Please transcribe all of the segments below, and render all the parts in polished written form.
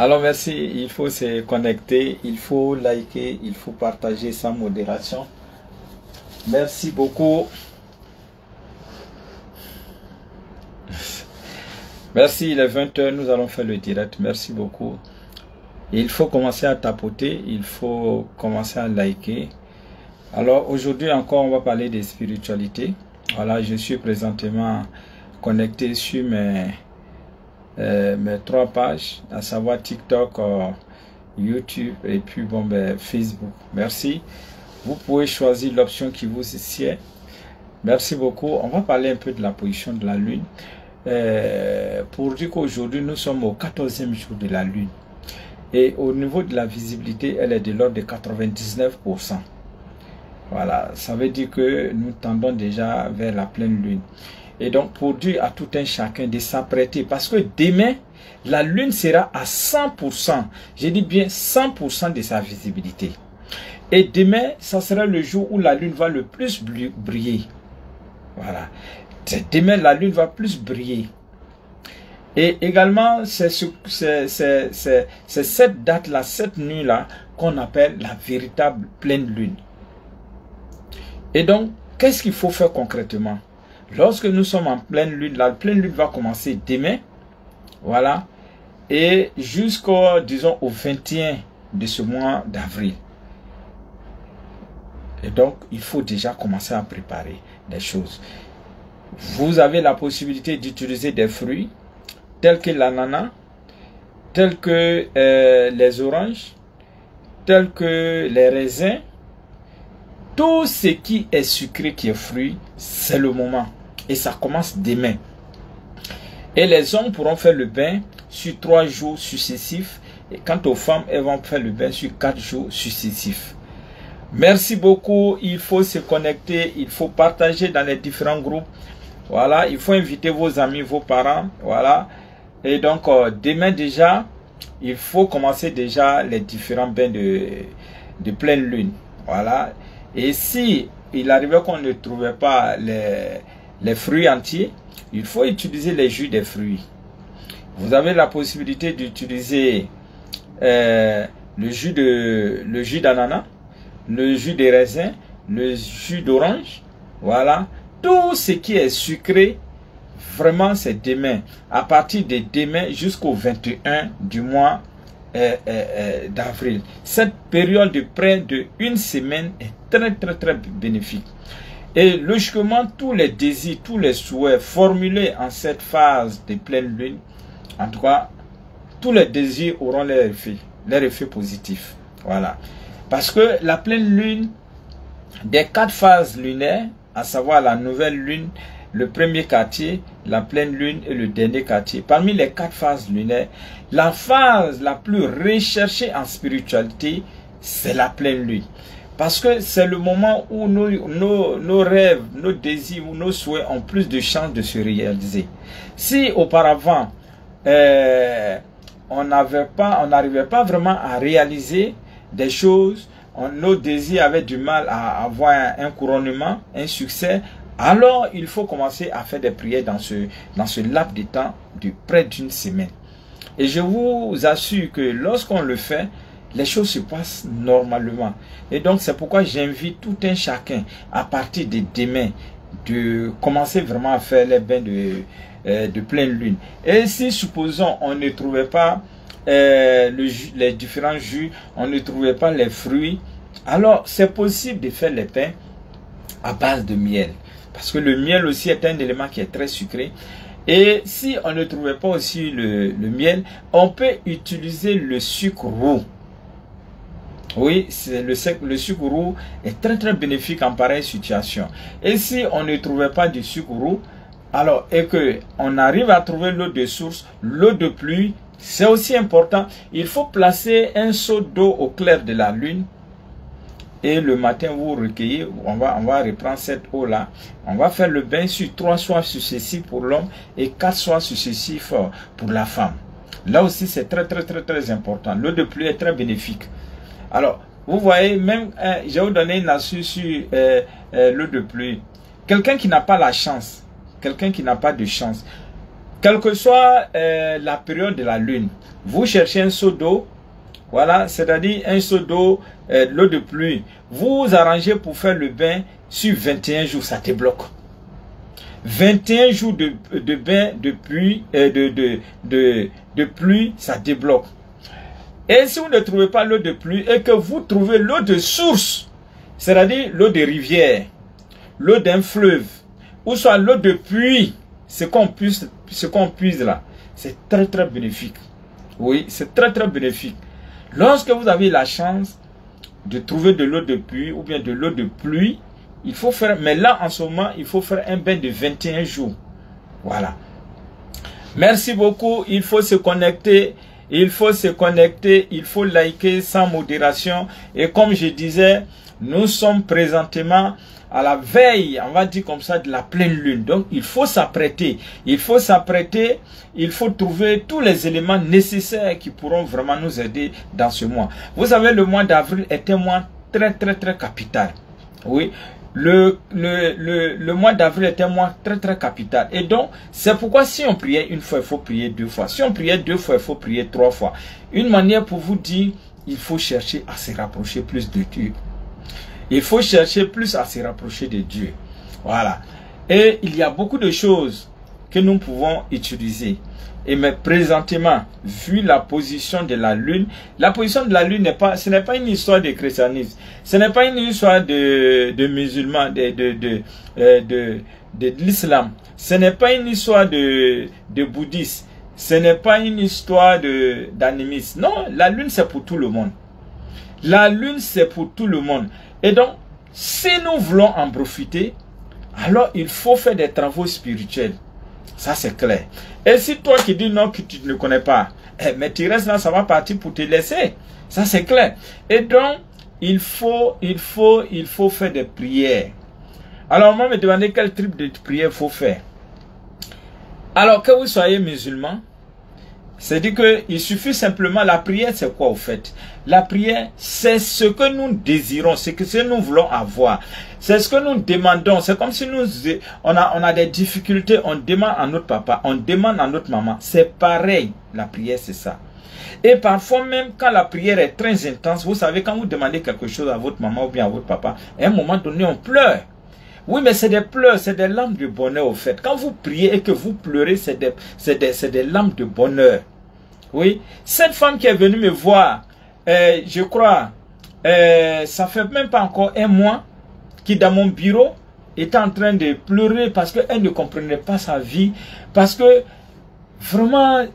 Alors merci, il faut se connecter, il faut liker, il faut partager sans modération. Merci beaucoup. Merci, il est 20 h, nous allons faire le direct. Merci beaucoup. Il faut commencer à tapoter, il faut commencer à liker. Alors aujourd'hui encore, on va parler des spiritualités. Voilà, je suis présentement connecté sur mes 3 pages, à savoir TikTok, YouTube et puis Facebook. Merci. Vous pouvez choisir l'option qui vous sied. Merci beaucoup. On va parler un peu de la position de la Lune. Pour dire qu'aujourd'hui, nous sommes au 14e jour de la Lune. Et au niveau de la visibilité, elle est de l'ordre de 99%. Voilà, ça veut dire que nous tendons déjà vers la pleine Lune. Et donc, pour dire à tout un chacun de s'apprêter, parce que demain, la Lune sera à 100%. Je dis bien 100% de sa visibilité. Et demain, ça sera le jour où la Lune va le plus briller. Voilà. Demain, la Lune va plus briller. Et également, c'est cette date-là, cette nuit-là, qu'on appelle la véritable pleine Lune. Et donc, qu'est-ce qu'il faut faire concrètement? Lorsque nous sommes en pleine Lune, la pleine Lune va commencer demain. Voilà. Et jusqu'au, disons, au 21 de ce mois d'avril. Et donc, il faut déjà commencer à préparer des choses. Vous avez la possibilité d'utiliser des fruits tels que l'ananas, tels que les oranges, tels que les raisins. Tout ce qui est sucré, qui est fruit, c'est le moment. Et ça commence demain. Et les hommes pourront faire le bain sur 3 jours successifs. Et quant aux femmes, elles vont faire le bain sur 4 jours successifs. Merci beaucoup. Il faut se connecter. Il faut partager dans les différents groupes. Voilà. Il faut inviter vos amis, vos parents. Voilà. Et donc, demain déjà, il faut commencer déjà les différents bains de pleine lune. Voilà. Et si il arrivait qu'on ne trouvait pas les fruits entiers, il faut utiliser les jus des fruits. Vous avez la possibilité d'utiliser le jus d'ananas, le jus de raisin, le jus d'orange. Voilà. Tout ce qui est sucré, vraiment c'est demain. À partir de demain jusqu'au 21 du mois d'avril. Cette période de près de 1 semaine est très bénéfique. Et logiquement, tous les désirs, tous les souhaits formulés en cette phase de pleine lune, en tout cas, tous les désirs auront leur effet positif. Voilà. Parce que la pleine lune, des 4 phases lunaires, à savoir la nouvelle lune, le premier quartier, la pleine lune et le dernier quartier. Parmi les 4 phases lunaires, la phase la plus recherchée en spiritualité, c'est la pleine lune. Parce que c'est le moment où nos rêves, nos désirs ou nos souhaits ont plus de chances de se réaliser. Si auparavant, on n'arrivait pas vraiment à réaliser des choses, nos désirs avaient du mal à avoir un couronnement, un succès, alors il faut commencer à faire des prières dans ce laps de temps de près d'1 semaine. Et je vous assure que lorsqu'on le fait, les choses se passent normalement. Et donc c'est pourquoi j'invite tout un chacun à partir de demain de commencer vraiment à faire les bains de pleine lune. Et si supposons on ne trouvait pas les différents jus, on ne trouvait pas les fruits, alors c'est possible de faire les pains à base de miel. Parce que le miel aussi est un élément qui est très sucré. Et si on ne trouvait pas aussi le miel, on peut utiliser le sucre roux. Oui, le sucre roux est très bénéfique en pareille situation. Et si on ne trouvait pas du sucre roux, alors et que on arrive à trouver l'eau de source, l'eau de pluie, c'est aussi important. Il faut placer un seau d'eau au clair de la lune. Et le matin, vous recueillez, on va reprendre cette eau-là. On va faire le bain sur 3 soirs successifs pour l'homme et 4 soirs successifs pour la femme. Là aussi, c'est très important. L'eau de pluie est très bénéfique. Alors, vous voyez, même, je vais vous donner une astuce sur l'eau de pluie. Quelqu'un qui n'a pas la chance, quelqu'un qui n'a pas de chance, quelle que soit la période de la lune, vous cherchez un seau d'eau, voilà, c'est-à-dire un seau d'eau, l'eau de pluie. Vous vous arrangez pour faire le bain sur 21 jours, ça débloque. 21 jours de bain de pluie, de pluie, ça débloque. Et si vous ne trouvez pas l'eau de pluie et que vous trouvez l'eau de source, c'est-à-dire l'eau de rivière, l'eau d'un fleuve, ou soit l'eau de puits, ce qu'on puise là, c'est très très bénéfique. Oui, c'est très très bénéfique. Lorsque vous avez la chance de trouver de l'eau de puits ou bien de l'eau de pluie, il faut faire, mais là en ce moment, il faut faire un bain de 21 jours. Voilà. Merci beaucoup. Il faut se connecter. Il faut se connecter. Il faut liker sans modération. Et comme je disais, nous sommes présentement à la veille, on va dire comme ça, de la pleine lune. Donc, il faut s'apprêter. Il faut s'apprêter. Il faut trouver tous les éléments nécessaires qui pourront vraiment nous aider dans ce mois. Vous savez, le mois d'avril est un mois très, très, très capital. Oui. Le mois d'avril est un mois très, très capital. Et donc, c'est pourquoi si on priait une fois, il faut prier 2 fois. Si on priait 2 fois, il faut prier 3 fois. Une manière pour vous dire, il faut chercher à se rapprocher plus de Dieu. Il faut chercher plus à se rapprocher de Dieu. Voilà. Et il y a beaucoup de choses que nous pouvons utiliser. Et mais présentement, vu la position de la lune, la position de la lune n'est pas, ce n'est pas une histoire de christianisme. Ce n'est pas une histoire de musulmans, de l'islam. Ce n'est pas une histoire de bouddhisme. Ce n'est pas une histoire d'animisme. Non, la lune c'est pour tout le monde. La lune c'est pour tout le monde. Et donc, si nous voulons en profiter, alors il faut faire des travaux spirituels. Ça c'est clair. Et si toi qui dis non, que tu ne connais pas, mais tu restes là, ça va partir pour te laisser. Ça c'est clair. Et donc, il faut faire des prières. Alors, moi me demander quel type de prière il faut faire. Alors, que vous soyez musulman, c'est-à-dire qu'il suffit simplement, la prière c'est quoi au fait? La prière c'est ce que nous désirons, c'est ce que nous voulons avoir. C'est ce que nous demandons. C'est comme si on a des difficultés, on demande à notre papa, on demande à notre maman. C'est pareil, la prière c'est ça. Et parfois même quand la prière est très intense, vous savez quand vous demandez quelque chose à votre maman ou bien à votre papa, à un moment donné on pleure. Oui, mais c'est des pleurs, c'est des larmes de bonheur au fait. Quand vous priez et que vous pleurez, c'est des larmes de bonheur. Oui, cette femme qui est venue me voir, je crois, ça fait même pas encore un mois, qui dans mon bureau était en train de pleurer parce qu'elle ne comprenait pas sa vie, parce que vraiment,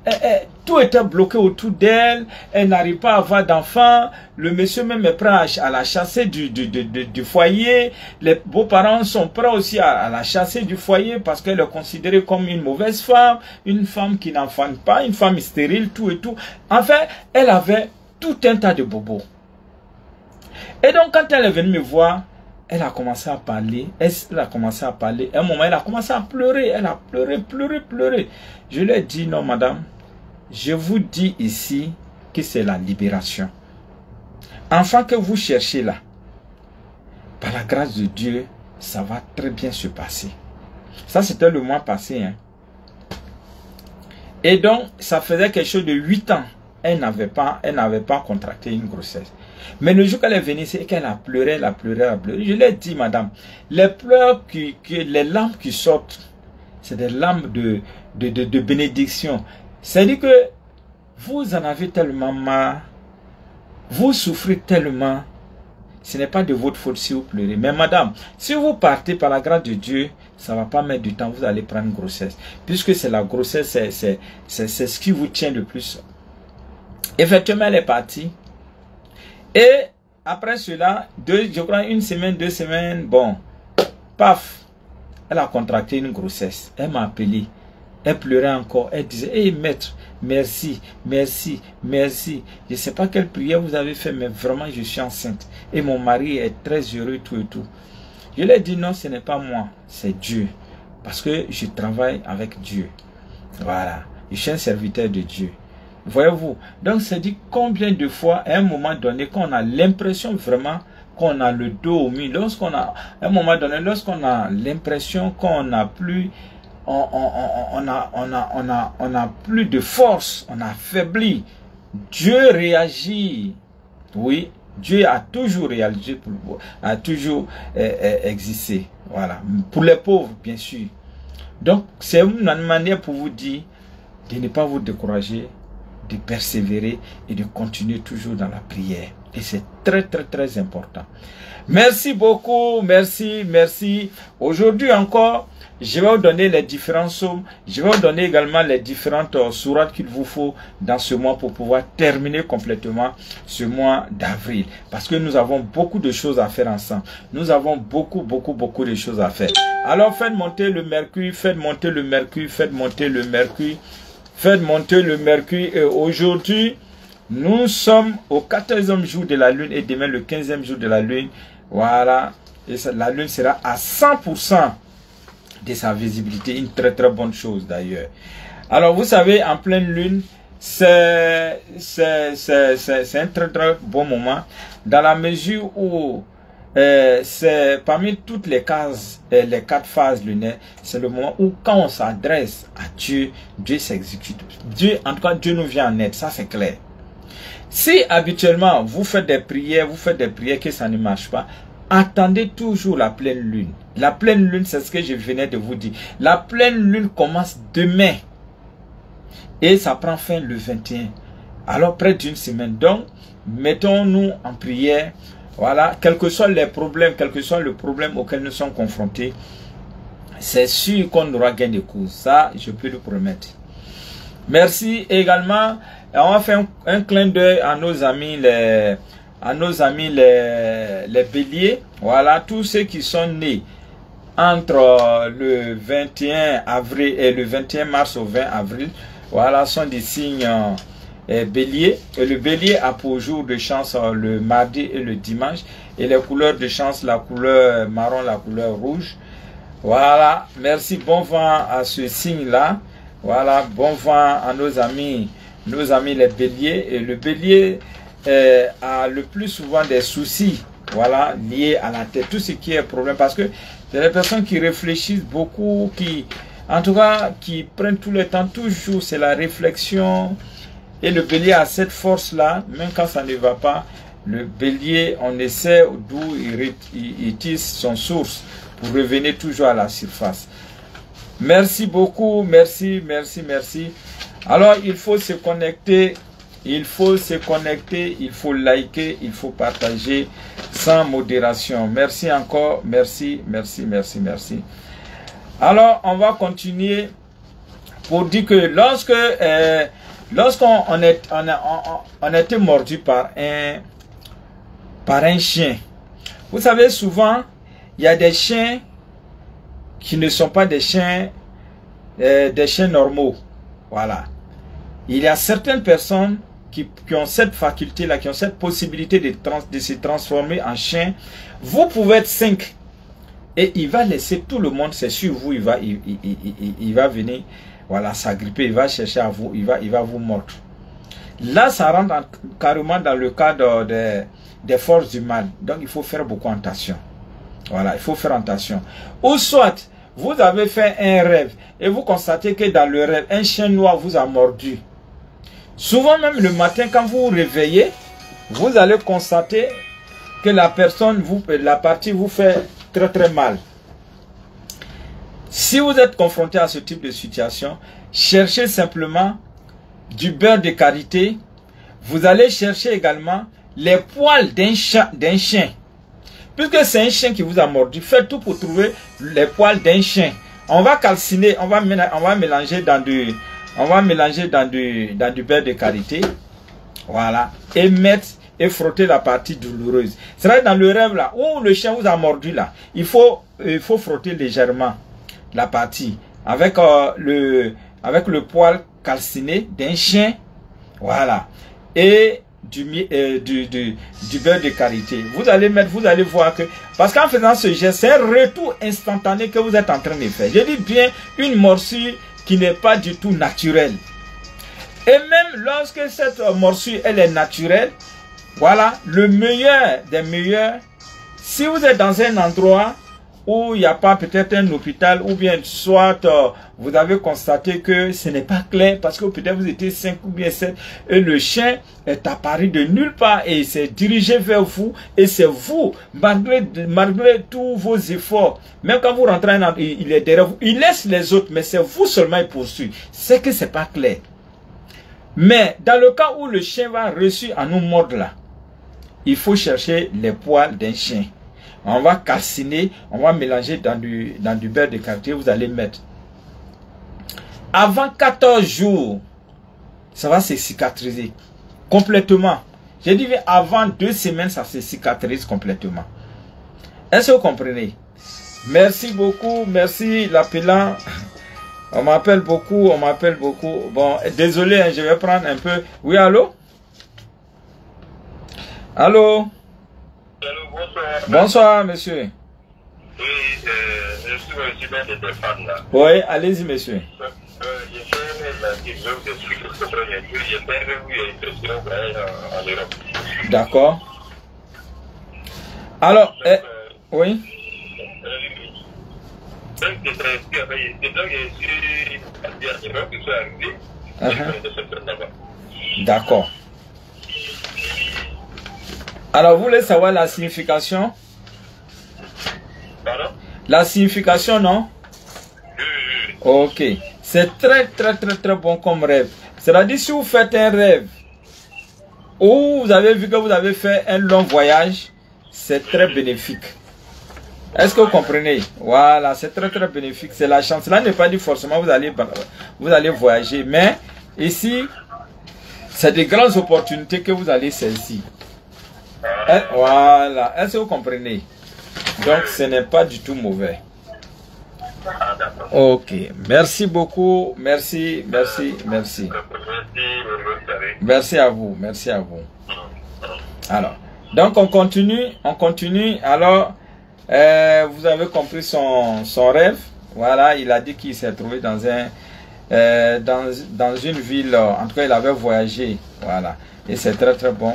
tout était bloqué autour d'elle, elle n'arrive pas à avoir d'enfants, le monsieur même est prêt à la chasser du foyer, les beaux-parents sont prêts aussi à la chasser du foyer parce qu'elle est considérée comme une mauvaise femme, une femme qui n'enfante pas, une femme stérile, tout et tout. Enfin, elle avait tout un tas de bobos. Et donc, quand elle est venue me voir, elle a commencé à parler, à un moment, elle a commencé à pleurer, elle a pleuré. Je lui ai dit, non madame, je vous dis ici que c'est la libération. Enfant que vous cherchez là, par la grâce de Dieu, ça va très bien se passer. Ça c'était le mois passé. Hein. Et donc, ça faisait quelque chose de 8 ans. Elle n'avait pas contracté une grossesse. Mais le jour qu'elle est venue, c'est qu'elle a pleuré, elle a pleuré. Je lui ai dit, madame, les pleurs, les larmes qui sortent, c'est des larmes de bénédiction. C'est-à-dire que vous en avez tellement marre, vous souffrez tellement, ce n'est pas de votre faute si vous pleurez. Mais madame, si vous partez par la grâce de Dieu, ça ne va pas mettre du temps, vous allez prendre une grossesse. Puisque c'est la grossesse, c'est ce qui vous tient le plus. Effectivement, elle est partie. Et après cela, je crois 1 semaine, 2 semaines, bon, paf, elle a contracté une grossesse. Elle m'a appelé. Elle pleurait encore. Elle disait, hey maître, merci. Je ne sais pas quelle prière vous avez fait, mais vraiment je suis enceinte. Et mon mari est très heureux, tout et tout. Je lui ai dit, non, ce n'est pas moi, c'est Dieu. Parce que je travaille avec Dieu. Voilà, je suis un serviteur de Dieu. Voyez-vous, donc c'est dit combien de fois à un moment donné qu'on a l'impression vraiment qu'on a le dos au mur, lorsqu'on a, à un moment donné, lorsqu'on a l'impression qu'on n'a plus on a plus de force, on a affaibli. Dieu réagit. Oui, Dieu a toujours réagi, a toujours existé. Voilà. Pour les pauvres, bien sûr. Donc, c'est une manière pour vous dire de ne pas vous décourager, de persévérer et de continuer toujours dans la prière. Et c'est très, très, très important. Merci beaucoup. Merci, merci. Aujourd'hui encore, je vais vous donner les différents psaumes. Je vais vous donner également les différentes sourates qu'il vous faut dans ce mois pour pouvoir terminer complètement ce mois d'avril. Parce que nous avons beaucoup de choses à faire ensemble. Nous avons beaucoup de choses à faire. Alors faites monter le mercure, faites monter le mercure, faites monter le mercure, faites monter le mercure. Et aujourd'hui, nous sommes au 14e jour de la lune et demain le 15e jour de la lune. Voilà. Et la lune sera à 100% de sa visibilité. Une très très bonne chose d'ailleurs. Alors vous savez, en pleine lune, c'est un très très bon moment. Dans la mesure où c'est parmi toutes les cases, les 4 phases lunaires, c'est le moment où quand on s'adresse à Dieu, Dieu s'exécute. Dieu, en tout cas, Dieu nous vient en aide, ça c'est clair. Si habituellement vous faites des prières que ça ne marche pas, attendez toujours la pleine lune. La pleine lune, c'est ce que je venais de vous dire. La pleine lune commence demain et ça prend fin le 21. Alors près d'une semaine. Donc, mettons-nous en prière. Voilà, quels que soient les problèmes, quel que soit le problème auquel nous sommes confrontés, c'est sûr qu'on aura gain de cause. Ça, je peux le promettre. Merci également. On va faire un clin d'œil à nos amis les béliers. Voilà, tous ceux qui sont nés entre le 21 avril et le 21 mars au 20 avril. Voilà, sont des signes bélier. Et le bélier a pour jour de chance le mardi et le dimanche. Et les couleurs de chance, la couleur marron, la couleur rouge. Voilà, merci, bon vent à ce signe-là. Voilà, bon vent à nos amis les béliers. Et le bélier a le plus souvent des soucis, voilà, liés à la tête, tout ce qui est problème, parce que c'est les personnes qui réfléchissent beaucoup, qui, en tout cas, qui prennent tout le temps, toujours, c'est la réflexion. Et le bélier a cette force-là, même quand ça ne va pas, le bélier, on essaie d'où il tisse son source pour revenir toujours à la surface. Merci beaucoup, merci. Alors, il faut se connecter, il faut liker, il faut partager sans modération. Merci encore, merci. Alors, on va continuer pour dire que lorsqu'on a été mordu par un chien, vous savez, souvent, il y a des chiens qui ne sont pas des chiens normaux. Voilà. Il y a certaines personnes qui ont cette faculté-là, qui ont cette possibilité de se transformer en chien. Vous pouvez être 5 et il va laisser tout le monde, c'est sur vous, il va venir, voilà, s'agripper, il va chercher à vous, il va vous mordre. Là, ça rentre carrément dans le cadre des forces du mal. Donc, il faut faire beaucoup attention. Voilà, il faut faire attention. Ou soit, vous avez fait un rêve et vous constatez que dans le rêve, un chien noir vous a mordu. Souvent même le matin, quand vous vous réveillez, vous allez constater que la partie vous fait très très mal. Si vous êtes confronté à ce type de situation, cherchez simplement du beurre de karité. Vous allez chercher également les poils d'un chien. Puisque c'est un chien qui vous a mordu, faites tout pour trouver les poils d'un chien. On va calciner, on va mélanger dans du beurre de karité. Voilà. Et frotter la partie douloureuse. C'est vrai, dans le rêve là, où le chien vous a mordu là, il faut frotter légèrement la partie avec le poil calciné d'un chien. Voilà. Et du beurre de karité. Vous allez voir que, parce qu'en faisant ce geste, c'est un retour instantané que vous êtes en train de faire. Je dis bien une morsure qui n'est pas du tout naturelle. Et même lorsque cette morsure, elle est naturelle, voilà, le meilleur des meilleurs, si vous êtes dans un endroit où il n'y a pas peut-être un hôpital, ou bien soit vous avez constaté que ce n'est pas clair, parce que peut-être vous étiez 5 ou bien 7, et le chien est apparu de nulle part, et il s'est dirigé vers vous, et c'est vous, malgré tous vos efforts, même quand vous rentrez, il est derrière vous, il laisse les autres, mais c'est vous seulement il poursuit. C'est que c'est pas clair. Mais dans le cas où le chien va réussir à nous mordre là, il faut chercher les poils d'un chien. On va calciner, on va mélanger dans du beurre de karité, vous allez mettre. Avant 14 jours, ça va se cicatriser complètement. J'ai dit avant 2 semaines, ça se cicatrise complètement. Est-ce que vous comprenez? Merci beaucoup, merci l'appelant. On m'appelle beaucoup, on m'appelle beaucoup. Bon, désolé, hein, je vais prendre un peu. Oui, allô? Allô? Allô, bonsoir. Bonsoir, monsieur. Oui, je suis résident de téléphone là. Oui, allez-y, monsieur. J'ai fait la question de ce que j'ai fait une question en Europe. D'accord. Alors, oui. Donc, je suis arrivé. D'accord. Alors, vous voulez savoir la signification? Pardon? La signification, non? Ok. C'est très bon comme rêve. C'est-à-dire, si vous faites un rêve, ou vous avez vu que vous avez fait un long voyage, c'est très bénéfique. Est-ce que vous comprenez? Voilà, c'est très bénéfique. C'est la chance. Là, n'est pas dit forcément vous allez voyager. Mais ici, c'est de grandes opportunités que vous allez saisir. Voilà. Est-ce que vous comprenez? Donc, ce n'est pas du tout mauvais. Ok. Merci beaucoup. Merci. Merci à vous. Merci à vous. Alors, donc on continue. Alors, vous avez compris son rêve. Voilà, il a dit qu'il s'est trouvé dans une ville. En tout cas, il avait voyagé. Voilà, et c'est très bon.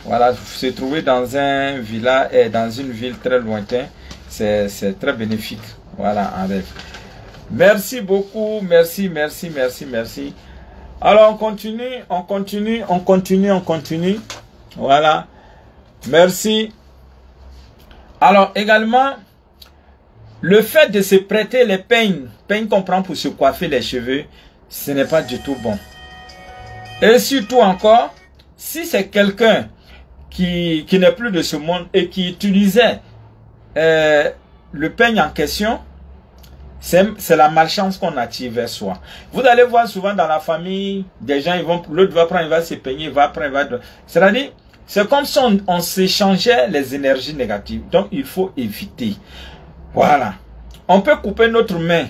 Voilà, se trouver dans un village et dans une ville très lointaine, c'est très bénéfique. Voilà, en rêve. Merci beaucoup, merci. Alors, on continue. Voilà, merci. Alors, également, le fait de se prêter les peignes qu'on prend pour se coiffer les cheveux, ce n'est pas du tout bon. Et surtout encore, si c'est quelqu'un qui n'est plus de ce monde et qui utilisait le peigne en question, c'est la malchance qu'on attire vers soi. Vous allez voir souvent dans la famille, des gens, l'autre va prendre, il va se peigner, il va prendre, c'est-à-dire, c'est comme si on s'échangeait les énergies négatives. Donc, il faut éviter. Voilà. On peut couper notre main.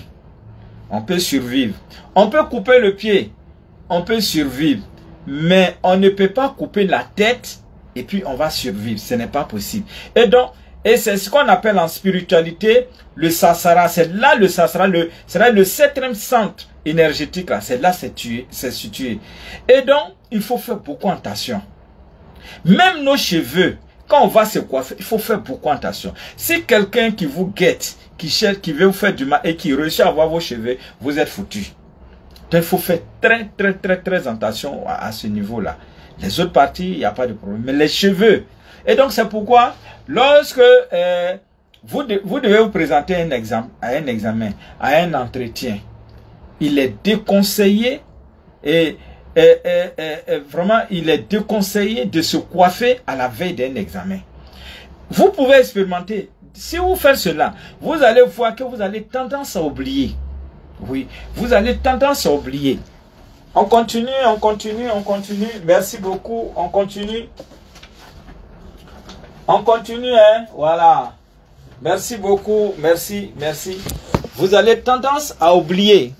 On peut survivre. On peut couper le pied. On peut survivre. Mais on ne peut pas couper la tête et puis on va survivre. Ce n'est pas possible. Et donc, c'est ce qu'on appelle en spiritualité le sasara. C'est là le sasara, c'est le 7e centre énergétique. C'est là c'est situé. Et donc, il faut faire beaucoup attention. Même nos cheveux, quand on va se coiffer, il faut faire beaucoup attention. Si quelqu'un qui vous guette, qui cherche, qui veut vous faire du mal et qui réussit à avoir vos cheveux, vous êtes foutu. Donc il faut faire très attention à ce niveau-là. Les autres parties, il n'y a pas de problème. Mais les cheveux. Et donc c'est pourquoi, lorsque vous devez vous présenter à un examen, à un entretien, il est déconseillé vraiment, il est déconseillé de se coiffer à la veille d'un examen. Vous pouvez expérimenter. Si vous faites cela, vous allez voir que vous avez tendance à oublier. Oui, vous avez tendance à oublier. On continue. Merci beaucoup. On continue, hein. Voilà. Merci beaucoup. Merci. Vous avez tendance à oublier.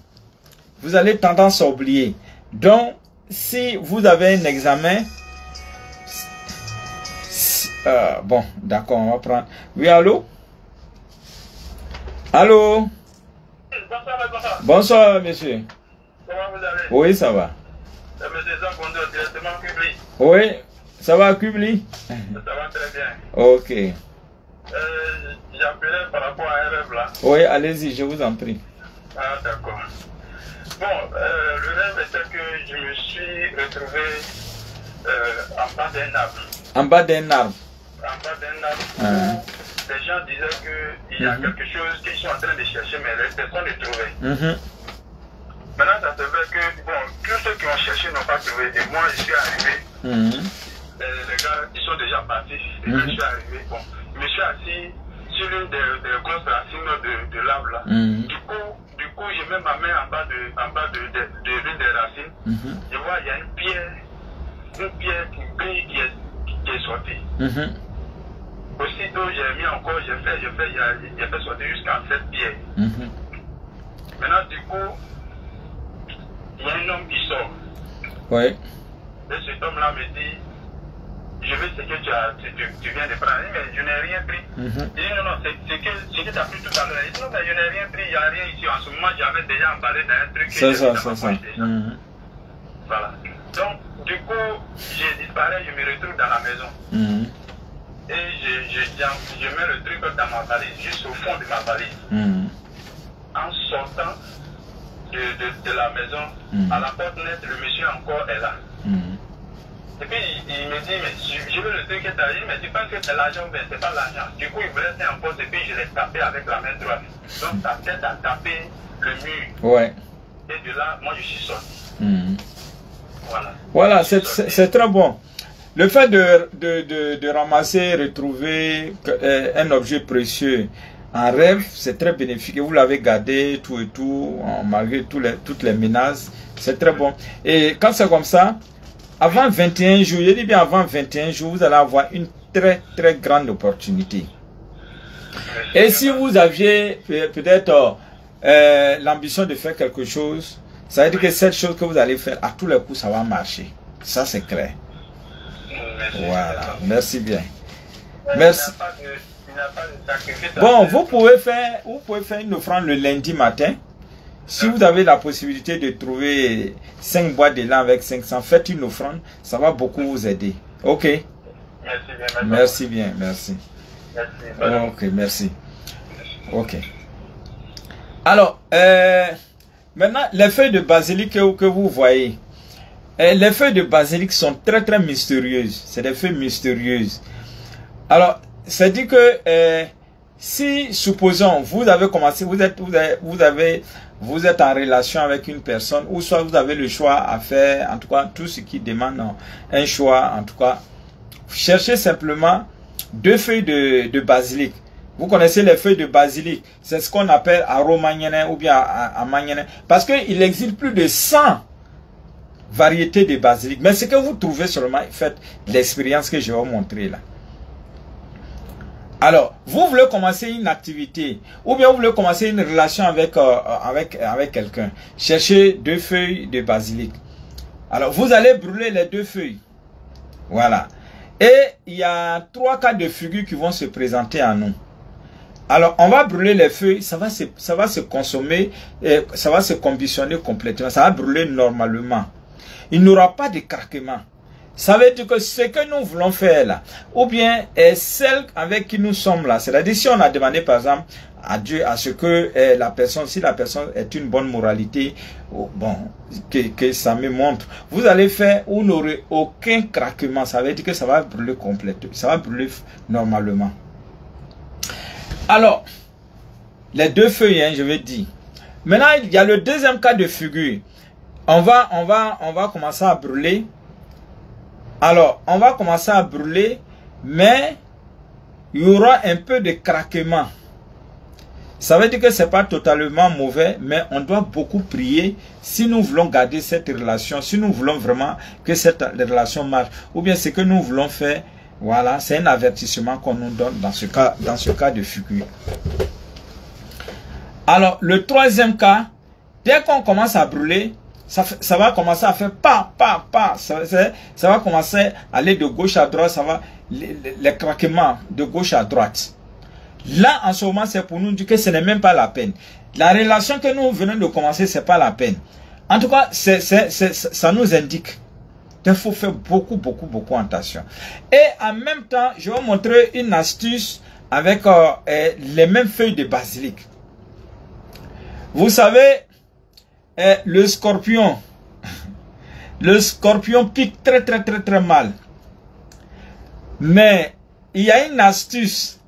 Donc, si vous avez un examen, bon, d'accord, on va prendre. Oui, allô? Allô? Bonsoir, monsieur. Comment vous allez? Oui, ça va. Monsieur Jean-Condor, directement Kubli. Oui, ça va, Kubli? Ça va très bien. Ok. J'ai j'appelais par rapport à un rêve là. Oui, allez-y, je vous en prie. Ah, d'accord. Bon, le rêve était que je me suis retrouvé en bas d'un arbre. En bas d'un arbre. En bas d'un arbre. Les gens disaient qu'il y a quelque chose qu'ils sont en train de chercher, mais personne ne trouvait. Maintenant, ça se fait que, bon, tous ceux qui ont cherché n'ont pas trouvé. Et moi, je suis arrivé. Les gars, ils sont déjà partis. Et je suis arrivé. Bon, je me suis assis sur l'une des grosses racines de l'arbre là. Du coup, je mets ma main en bas de l'une des racines. Je vois, il y a une pierre qui brille qui est sortie. Aussitôt, j'ai mis encore, j'ai fait sortir jusqu'à 7 pierres. Maintenant, du coup, il y a un homme qui sort. Oui. Et cet homme-là me dit, je veux ce que tu viens de prendre. Mais je n'ai rien pris. Il dit, non, c'est ce que tu as pris tout à l'heure. Il dit, non, mais je n'ai rien pris, il n'y a rien ici. En ce moment, j'avais déjà emballé dans un truc. C'est ça, c'est ça. Voilà. Donc, du coup, je disparais, je me retrouve dans la maison. Et je mets le truc dans ma valise, juste au fond de ma valise. En sortant de la maison, à la porte nette, le monsieur encore est là. Et puis il me dit, mais je veux le truc que tu as dit, mais tu penses que c'est l'argent, mais c'est pas l'argent. Du coup, il me laisse un poste et puis je l'ai tapé avec la main droite. Donc sa tête a tapé le mur. Ouais. Et de là, moi je suis sorti. Voilà. Voilà, c'est très bon. Le fait de ramasser, retrouver un objet précieux en rêve, c'est très bénéfique. Vous l'avez gardé, tout et tout, malgré toutes les menaces. C'est très bon. Et quand c'est comme ça, avant 21 jours, je dis bien avant 21 jours, vous allez avoir une très très grande opportunité. Et si vous aviez peut-être l'ambition de faire quelque chose, ça veut dire que cette chose que vous allez faire, à tous les coups, ça va marcher. Ça, c'est clair. Voilà, merci bien. Merci. Bon, vous pouvez faire une offrande le lundi matin. Si vous avez la possibilité de trouver 5 boîtes de lin avec 500, faites une offrande, ça va beaucoup vous aider. Ok? Merci bien, merci. Ok, merci. Ok. Alors, maintenant, les feuilles de basilic que vous voyez, les feuilles de basilic sont très très mystérieuses. C'est des feuilles mystérieuses. Alors, c'est dit que si, supposons, vous avez commencé, vous êtes en relation avec une personne, ou soit vous avez le choix à faire, en tout cas, tout ce qui demande un choix, en tout cas, cherchez simplement 2 feuilles de basilic. Vous connaissez les feuilles de basilic, c'est ce qu'on appelle aromagnénin ou bien amagnénin, parce qu'il existe plus de 100 variétés de basilic. Mais ce que vous trouvez seulement, faites l'expérience que je vais vous montrer là. Alors, vous voulez commencer une activité, ou bien vous voulez commencer une relation avec quelqu'un. Cherchez 2 feuilles de basilic. Alors, vous allez brûler les 2 feuilles. Voilà. Et il y a 3 cas de figure qui vont se présenter à nous. Alors, on va brûler les feuilles, ça va se consommer, ça va se combustionner complètement, ça va brûler normalement. Il n'y aura pas de craquement. Ça veut dire que ce que nous voulons faire là, ou bien celle avec qui nous sommes là, c'est-à-dire si on a demandé par exemple à Dieu à ce que la personne, si la personne est une bonne moralité, bon, que ça me montre, vous allez faire, vous n'aurez aucun craquement, ça veut dire que ça va brûler complètement, ça va brûler normalement. Alors, les 2 feuilles, hein, je vais dire. Maintenant, il y a le deuxième cas de figure. On va commencer à brûler. Alors, on va commencer à brûler, mais il y aura un peu de craquement. Ça veut dire que ce n'est pas totalement mauvais, mais on doit beaucoup prier si nous voulons garder cette relation, si nous voulons vraiment que cette relation marche. Ou bien ce que nous voulons faire, voilà, c'est un avertissement qu'on nous donne dans ce cas de figure. Alors, le troisième cas, dès qu'on commence à brûler, ça va commencer à faire pas. Ça va commencer à aller de gauche à droite, ça va, les craquements de gauche à droite. Là, en ce moment, c'est pour nous dire que ce n'est même pas la peine. La relation que nous venons de commencer, c'est pas la peine. En tout cas, ça nous indique qu'il faut faire beaucoup attention. Et en même temps, je vais vous montrer une astuce avec les mêmes feuilles de basilic. Vous savez, le scorpion pique très mal. Mais il y a une astuce.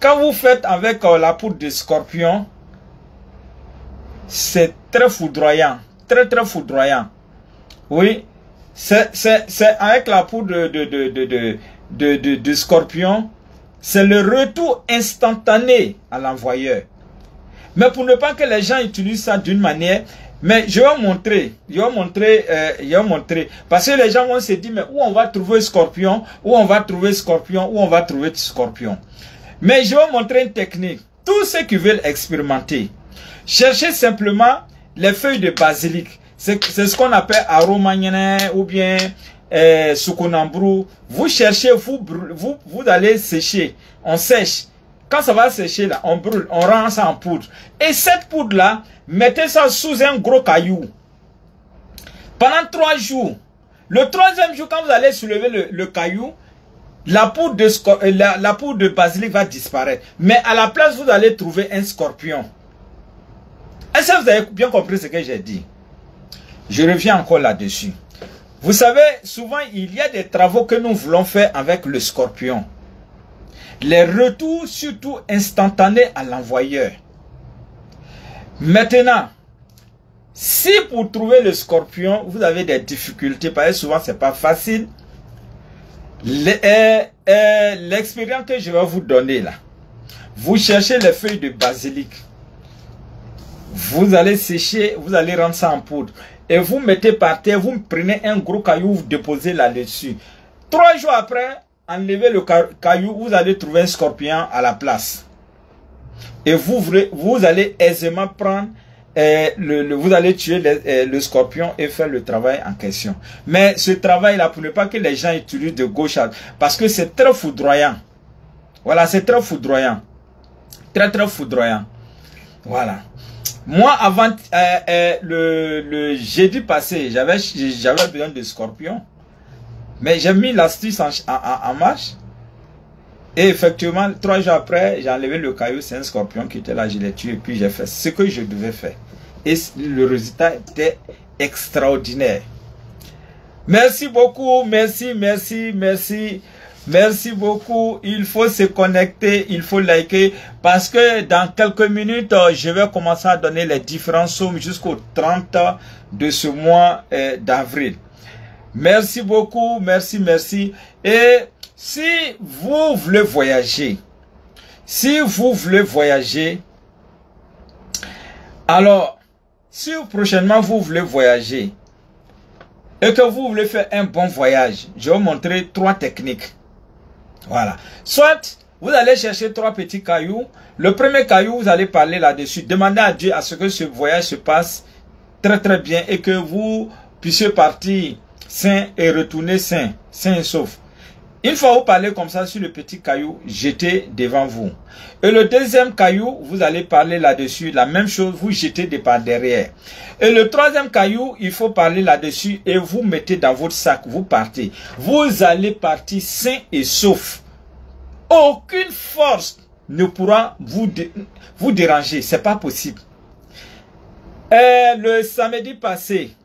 Quand vous faites avec la poudre de scorpion, c'est très foudroyant. Très foudroyant. Oui, c'est avec la poudre de scorpion, c'est le retour instantané à l'envoyeur. Mais pour ne pas que les gens utilisent ça d'une manière, mais je vais montrer, parce que les gens vont se dire, mais où on va trouver scorpion, où on va trouver scorpion. Mais je vais montrer une technique. Tous ceux qui veulent expérimenter, cherchez simplement les feuilles de basilic. C'est ce qu'on appelle aromagné ou bien sukunambru. Vous cherchez, vous allez sécher. On sèche. Quand ça va sécher là, on brûle, on rend ça en poudre. Et cette poudre là, mettez ça sous un gros caillou. Pendant 3 jours. Le 3e jour, quand vous allez soulever le caillou, la poudre de basilic va disparaître. Mais à la place, vous allez trouver un scorpion. Est-ce que vous avez bien compris ce que j'ai dit? Je reviens encore là-dessus. Vous savez, souvent, il y a des travaux que nous voulons faire avec le scorpion. Les retours, surtout instantanés à l'envoyeur. Maintenant, si pour trouver le scorpion, vous avez des difficultés, parce que souvent, ce n'est pas facile. L'expérience que je vais vous donner là, vous cherchez les feuilles de basilic. Vous allez sécher, vous allez rendre ça en poudre. Et vous mettez par terre, vous prenez un gros caillou, vous déposez là-dessus. 3 jours après, enlevez le caillou, vous allez trouver un scorpion à la place. Et vous allez aisément prendre, vous allez tuer le scorpion et faire le travail en question. Mais ce travail-là, pour ne pas que les gens utilisent de gauche à droite, parce que c'est très foudroyant. Voilà, c'est très foudroyant. Très foudroyant. Voilà. Moi, avant le jeudi passé, j'avais besoin de scorpion. Mais j'ai mis l'astuce en marche. Et effectivement, 3 jours après, j'ai enlevé le caillou. C'est un scorpion qui était là, je l'ai tué. Et puis j'ai fait ce que je devais faire. Et le résultat était extraordinaire. Merci beaucoup. Merci beaucoup. Il faut se connecter, il faut liker. Parce que dans quelques minutes, je vais commencer à donner les différents sommes jusqu'au 30 de ce mois d'avril. Merci beaucoup, merci. Et si vous voulez voyager, alors, si prochainement vous voulez voyager et que vous voulez faire un bon voyage, je vais vous montrer 3 techniques. Voilà. Soit, vous allez chercher 3 petits cailloux. Le premier caillou, vous allez parler là-dessus. Demandez à Dieu à ce que ce voyage se passe très bien et que vous puissiez partir sain et retourner sain et sauf. Une fois vous parlez comme ça sur le petit caillou, jetez devant vous. Et le deuxième caillou, vous allez parler là-dessus, la même chose, vous jetez de par derrière. Et le 3e caillou, il faut parler là-dessus et vous mettez dans votre sac, vous partez. Vous allez partir sain et sauf. Aucune force ne pourra vous déranger, c'est pas possible. Et le samedi passé,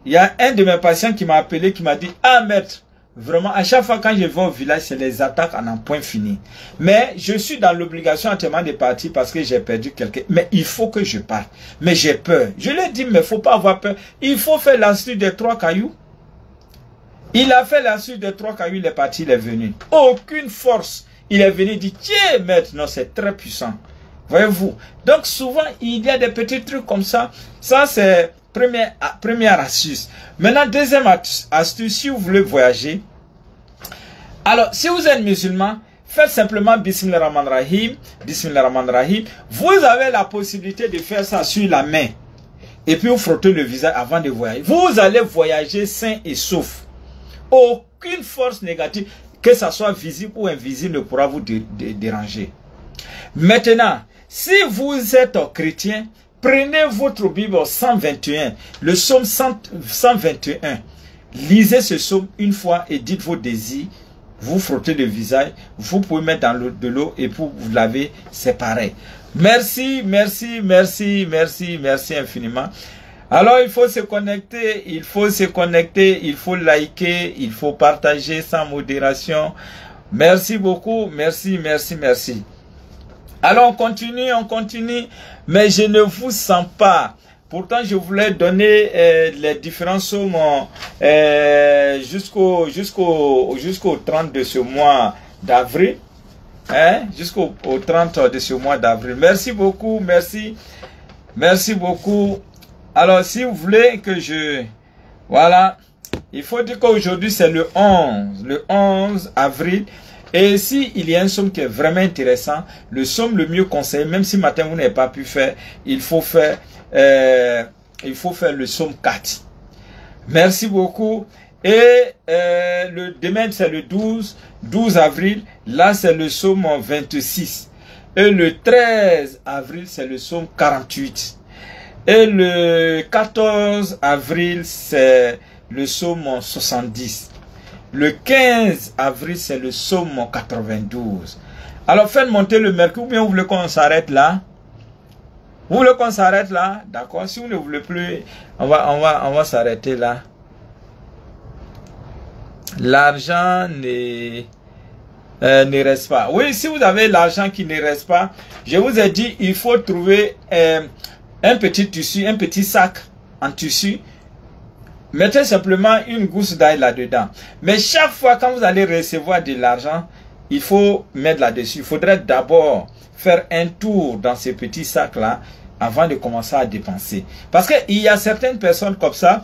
il y a un de mes patients qui m'a appelé, qui m'a dit, ah maître, vraiment, à chaque fois quand je vais au village, c'est les attaques en un point fini. Mais je suis dans l'obligation actuellement de partir parce que j'ai perdu quelqu'un. Mais il faut que je parte. Mais j'ai peur. Je lui ai dit, mais il ne faut pas avoir peur. Il faut faire l'astuce des 3 cailloux. Il a fait l'astuce des 3 cailloux, il est parti, il est venu. Aucune force. Il est venu, il dit, tiens maître, non, c'est très puissant. Voyez-vous. Donc souvent, il y a des petits trucs comme ça. Ça, c'est première astuce. Maintenant, deuxième astuce, si vous voulez voyager. Alors, si vous êtes musulman, faites simplement Bismillahirrahmanirrahim. Bismillahirrahmanirrahim. Vous avez la possibilité de faire ça sur la main. Et puis vous frottez le visage avant de voyager. Vous allez voyager sain et sauf. Aucune force négative, que ça soit visible ou invisible, ne pourra vous déranger. Maintenant, si vous êtes chrétien, prenez votre Bible 121, le psaume 121. Lisez ce psaume une fois et dites vos désirs. vous frottez le visage, vous pouvez mettre dans de l'eau et pour vous laver, c'est pareil. Merci, merci, merci, merci, merci infiniment. Alors, il faut se connecter, il faut se connecter, il faut liker, il faut partager sans modération. Merci beaucoup, merci, merci, merci. Alors, on continue, mais je ne vous sens pas. Pourtant, je voulais donner les différents sommes jusqu'au 30 de ce mois d'avril. Hein? Jusqu'au 30 de ce mois d'avril. Merci beaucoup, merci. Merci beaucoup. Alors, si vous voulez que je... Voilà. Il faut dire qu'aujourd'hui, c'est le 11 avril. Et si il y a un somme qui est vraiment intéressant, le somme le mieux conseillé, même si matin vous n'avez pas pu faire, il faut faire le somme 4. Merci beaucoup. Et demain, c'est le 12 avril. Là, c'est le somme 26. Et le 13 avril, c'est le somme 48. Et le 14 avril, c'est le somme 70. Le 15 avril, c'est le somme 92. Alors, faites monter le mercure, ou bien vous voulez qu'on s'arrête là? Vous voulez qu'on s'arrête là? D'accord? Si vous ne voulez plus, on va s'arrêter là. L'argent ne reste pas. Oui, si vous avez l'argent qui ne reste pas, je vous ai dit, il faut trouver un petit tissu, un petit sac en tissu. Mettez simplement une gousse d'ail là-dedans. Mais chaque fois quand vous allez recevoir de l'argent, il faut mettre là-dessus. Il faudrait d'abord faire un tour dans ces petits sacs-là avant de commencer à dépenser. Parce qu'il y a certaines personnes comme ça,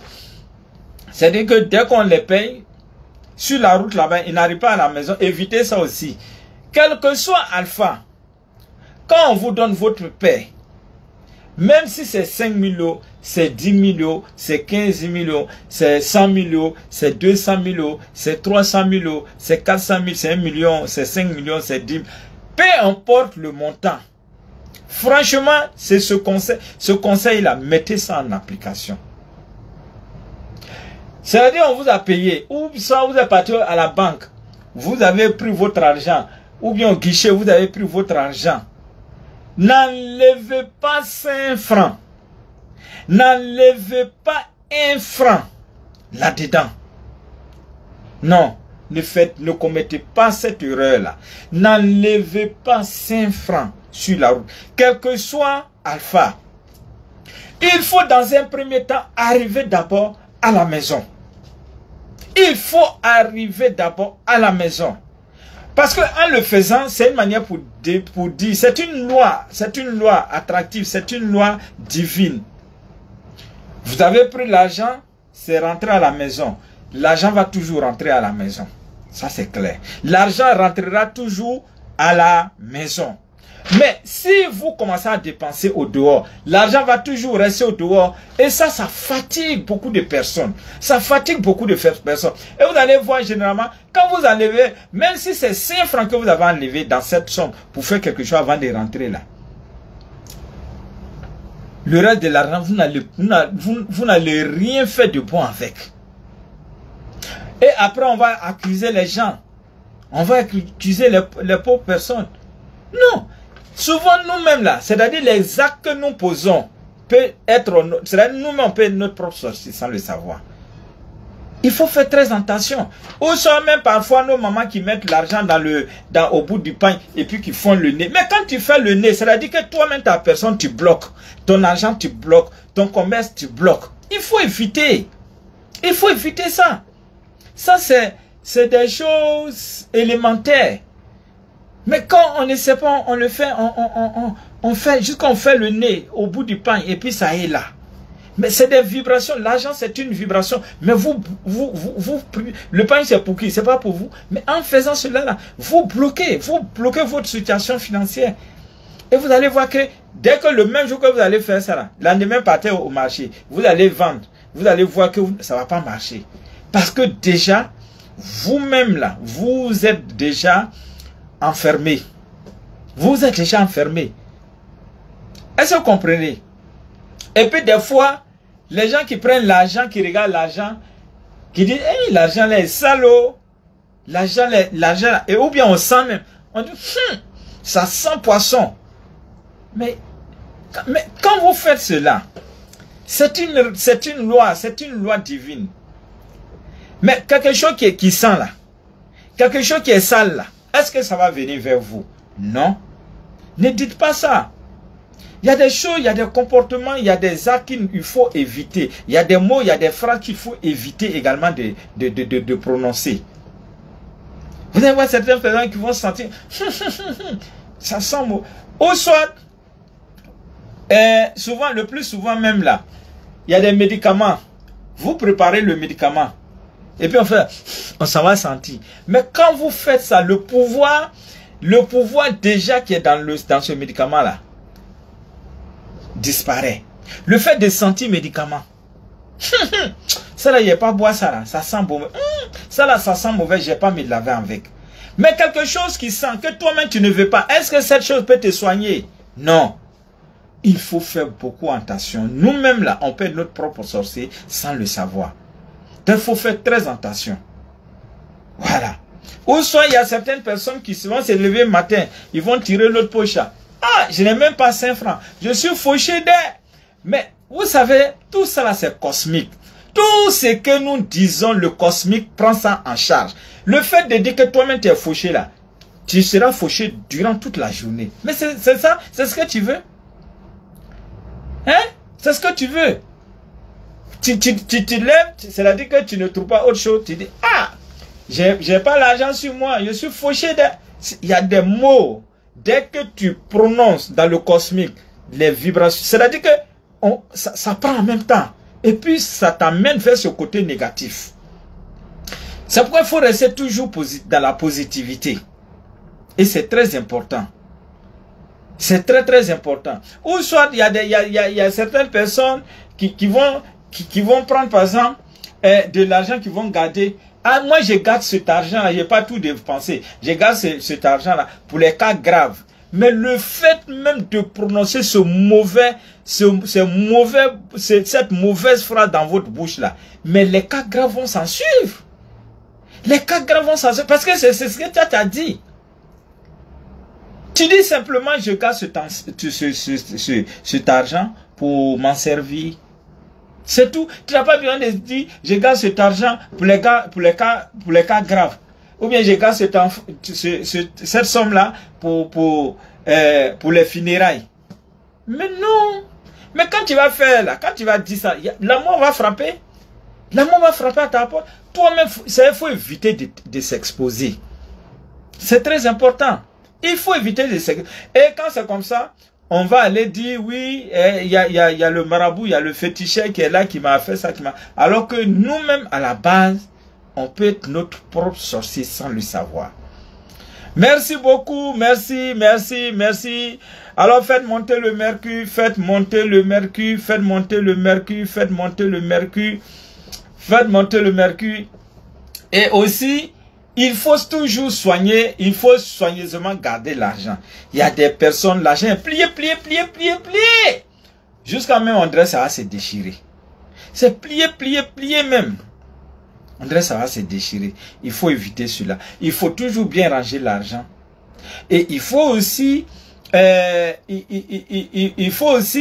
c'est-à-dire que dès qu'on les paye, sur la route là-bas, ils n'arrivent pas à la maison. Évitez ça aussi. Quel que soit alpha, quand on vous donne votre paie, même si c'est 5 000 euros, c'est 10 000 euros, c'est 15 000 euros, c'est 100 000 euros, c'est 200 000 euros, c'est 300 000 euros, c'est 400 000, c'est 1 million, c'est 5 millions, c'est 10 000. Peu importe le montant. Franchement, c'est ce conseil-là. Mettez ça en application. C'est-à-dire, on vous a payé, ou soit vous êtes parti à la banque, vous avez pris votre argent, ou bien au guichet, vous avez pris votre argent. N'enlevez pas 5 francs. N'enlevez pas 1 franc là-dedans. Non, ne commettez pas cette erreur-là. N'enlevez pas 5 francs sur la route. Quel que soit alpha. Il faut dans un premier temps arriver d'abord à la maison. Il faut arriver d'abord à la maison. Parce qu'en le faisant, c'est une manière pour dire, c'est une loi attractive, c'est une loi divine. Vous avez pris l'argent, c'est rentré à la maison. L'argent va toujours rentrer à la maison. Ça, c'est clair. L'argent rentrera toujours à la maison. Mais si vous commencez à dépenser au dehors, l'argent va toujours rester au dehors. Et ça fatigue beaucoup de personnes. Ça fatigue beaucoup de personnes. Et vous allez voir généralement, quand vous enlevez, même si c'est 5 francs que vous avez enlevé dans cette somme pour faire quelque chose avant de rentrer là, le reste de l'argent, vous n'allez rien faire de bon avec. Et après, on va accuser les gens. On va accuser les pauvres personnes. Non. Souvent, nous-mêmes là, c'est-à-dire les actes que nous posons, peut être, c'est-à-dire nous-mêmes, on peut être notre propre sorcier sans le savoir. Il faut faire très attention. Ou soit même parfois nos mamans qui mettent l'argent au bout du pain et puis qui font le nez. Mais quand tu fais le nez, c'est-à-dire que toi-même, ta personne, tu bloques. Ton argent, tu bloques. Ton commerce, tu bloques. Il faut éviter. Il faut éviter ça. Ça, c'est des choses élémentaires. Mais quand on ne sait pas, on le fait, on fait jusqu'on fait le nez au bout du pain et puis ça est là. Mais c'est des vibrations. L'argent, c'est une vibration. Mais le pain, c'est pour qui? C'est pas pour vous. Mais en faisant cela, là, vous bloquez votre situation financière. Et vous allez voir que dès que le même jour que vous allez faire ça, là, le lendemain, partez au marché, vous allez vendre. Vous allez voir que ça ne va pas marcher. Parce que déjà, vous-même là, vous êtes déjà enfermé. Vous êtes déjà enfermé. Est-ce que vous comprenez? Et puis des fois, les gens qui prennent l'argent, qui regardent l'argent, qui disent, hey, l'argent là est salaud. L'argent, et ou bien on sent même, on dit, ça sent poisson. Mais quand vous faites cela, c'est une loi divine. Mais quelque chose qui sent là, quelque chose qui est sale là, est-ce que ça va venir vers vous? Non. Ne dites pas ça. Il y a des choses, il y a des comportements, il y a des actes qu'il faut éviter. Il y a des mots, il y a des phrases qu'il faut éviter également de prononcer. Vous allez voir certaines personnes qui vont se sentir, ça sent mot. Ou soit, souvent, le plus souvent même là, il y a des médicaments. Vous préparez le médicament. Et puis on s'en va sentir. Mais quand vous faites ça, le pouvoir déjà qui est dans ce médicament là, disparaît. Le fait de sentir médicament. Ça là, il n'y a pas boire ça là. Ça sent mauvais. Ça là, ça sent mauvais, je n'ai pas me laver avec. Mais quelque chose qui sent que toi-même tu ne veux pas. Est-ce que cette chose peut te soigner? Non. Il faut faire beaucoup attention. Nous-mêmes là, on peut être notre propre sorcier sans le savoir. Donc il faut faire très attention. Voilà. Ou soit il y a certaines personnes qui vont se lever le matin, ils vont tirer l'autre poche. Ah, je n'ai même pas 5 francs. Je suis fauché d'air. Mais vous savez, tout ça là c'est cosmique. Tout ce que nous disons, le cosmique prend ça en charge. Le fait de dire que toi-même tu es fauché là, tu seras fauché durant toute la journée. Mais c'est ça, c'est ce que tu veux. Hein? C'est ce que tu veux. Tu te lèves, c'est-à-dire que tu ne trouves pas autre chose. Tu dis, ah, j'ai pas l'argent sur moi, je suis fauché d'air. Il y a des mots. Dès que tu prononces dans le cosmique les vibrations, c'est-à-dire que ça prend en même temps. Et puis ça t'amène vers ce côté négatif. C'est pourquoi il faut rester toujours dans la positivité. Et c'est très important. C'est très très important. Ou soit il y a certaines personnes qui vont prendre par exemple de l'argent qu'ils vont garder. Ah, moi je garde cet argent-là, je n'ai pas tout dépensé. Je garde cet argent-là pour les cas graves. Mais le fait même de prononcer cette mauvaise phrase dans votre bouche-là, mais les cas graves vont s'en suivre. Les cas graves vont s'en suivre parce que c'est ce que tu as dit. Tu dis simplement, je garde cet argent pour m'en servir. C'est tout. Tu n'as pas besoin de dire, je garde cet argent pour les cas graves. Ou bien je garde cette somme-là pour les funérailles. Mais non. Mais quand tu vas faire là, quand tu vas dire ça, la mort va frapper. La mort va frapper à ta porte. Toi-même, il faut éviter de s'exposer. C'est très important. Il faut éviter de s'exposer. Et quand c'est comme ça, on va aller dire, oui, il y a le marabout, il y a le féticheur qui est là, qui m'a fait ça, alors que nous-mêmes, à la base, on peut être notre propre sorcier sans le savoir. Merci beaucoup, merci. Alors faites monter le mercure, faites monter le mercure. Et aussi, il faut toujours soigner, il faut soigneusement garder l'argent. Il y a des personnes, l'argent est plié. Jusqu'à même, on dirait ça va se déchirer. C'est plié même. On dirait ça va se déchirer. Il faut éviter cela. Il faut toujours bien ranger l'argent. Et il faut aussi,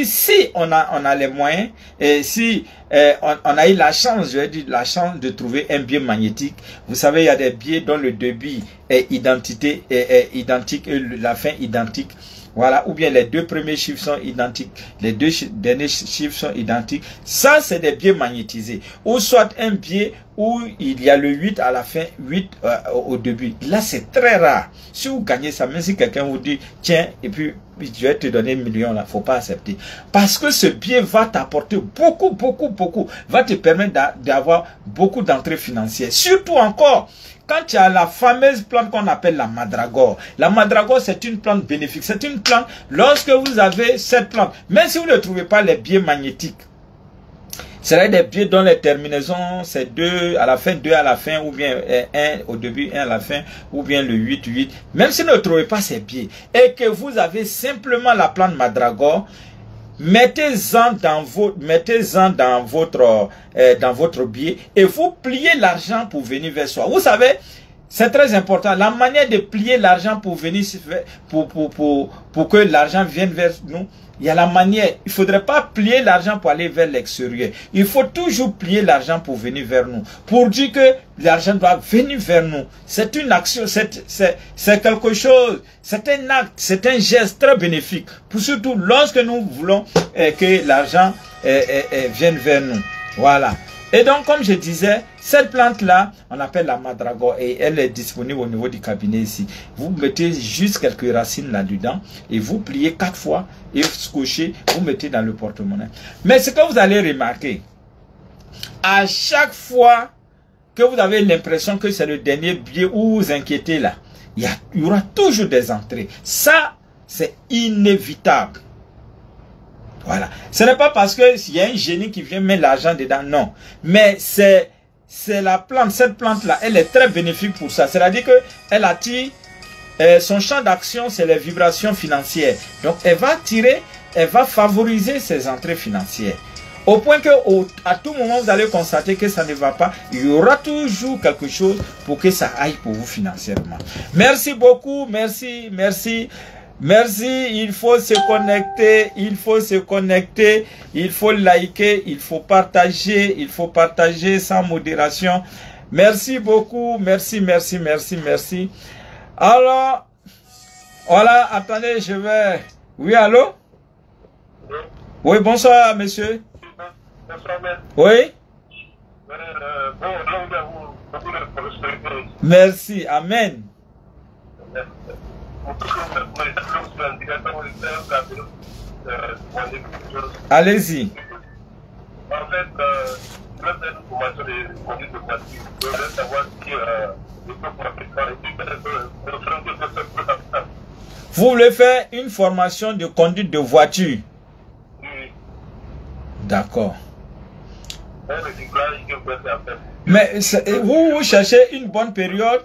si on a les moyens, et si on a eu la chance, je vais dire la chance de trouver un billet magnétique. Vous savez, il y a des billets dont le début est identique et la fin identique. Voilà, ou bien les deux premiers chiffres sont identiques, les deux derniers chiffres sont identiques. Ça, c'est des billets magnétisés. Ou soit un billet où il y a le 8 à la fin, 8 au début. Là, c'est très rare. Si vous gagnez ça, même si quelqu'un vous dit, tiens, et puis je vais te donner 1 million, là, faut pas accepter. Parce que ce billet va t'apporter beaucoup, va te permettre d'avoir beaucoup d'entrées financières. Surtout encore, quand tu as la fameuse plante qu'on appelle la mandragore. La mandragore, c'est une plante bénéfique. C'est une plante, lorsque vous avez cette plante, même si vous ne trouvez pas les biais magnétiques, c'est des biais dont les terminaisons, c'est 2 à la fin, 2 à la fin, ou bien 1 au début, 1 à la fin, ou bien le 8. Même si vous ne trouvez pas ces biais, et que vous avez simplement la plante mandragore, mettez-en dans votre billet et vous pliez l'argent pour venir vers soi. Vous savez, C'est très important. La manière de plier l'argent pour venir, pour que l'argent vienne vers nous, il y a la manière. Il ne faudrait pas plier l'argent pour aller vers l'extérieur. Il faut toujours plier l'argent pour venir vers nous. Pour dire que l'argent doit venir vers nous. C'est une action, c'est quelque chose, c'est un acte, c'est un geste très bénéfique. Pour surtout lorsque nous voulons que l'argent vienne vers nous. Voilà. Et donc, comme je disais, cette plante-là, on appelle la mandragore et elle est disponible au niveau du cabinet ici. Vous mettez juste quelques racines là-dedans et vous pliez 4 fois et vous scotchez, vous mettez dans le porte-monnaie. Mais ce que vous allez remarquer, à chaque fois que vous avez l'impression que c'est le dernier billet où vous inquiétez là, il y aura toujours des entrées. Ça, c'est inévitable. Voilà. Ce n'est pas parce qu'il y a un génie qui vient mettre l'argent dedans, non. Mais c'est la plante, cette plante-là, elle est très bénéfique pour ça. C'est-à-dire qu'elle attire, son champ d'action, c'est les vibrations financières. Donc, elle va attirer, elle va favoriser ses entrées financières. Au point que, à tout moment, vous allez constater que ça ne va pas. Il y aura toujours quelque chose pour que ça aille pour vous financièrement. Merci beaucoup, merci, merci. Merci, il faut se connecter, il faut se connecter, il faut liker, il faut partager sans modération. Merci beaucoup, merci, merci, merci, merci. Alors, voilà, attendez, je vais... Oui, allô? Oui, bonsoir, monsieur. Oui? Merci, amen. Allez-y. En fait, je vais faire une formation de conduite de voiture. Je voudrais savoir si vous voulez faire une formation de conduite de voiture? Oui. D'accord. Mais vous cherchez une bonne période?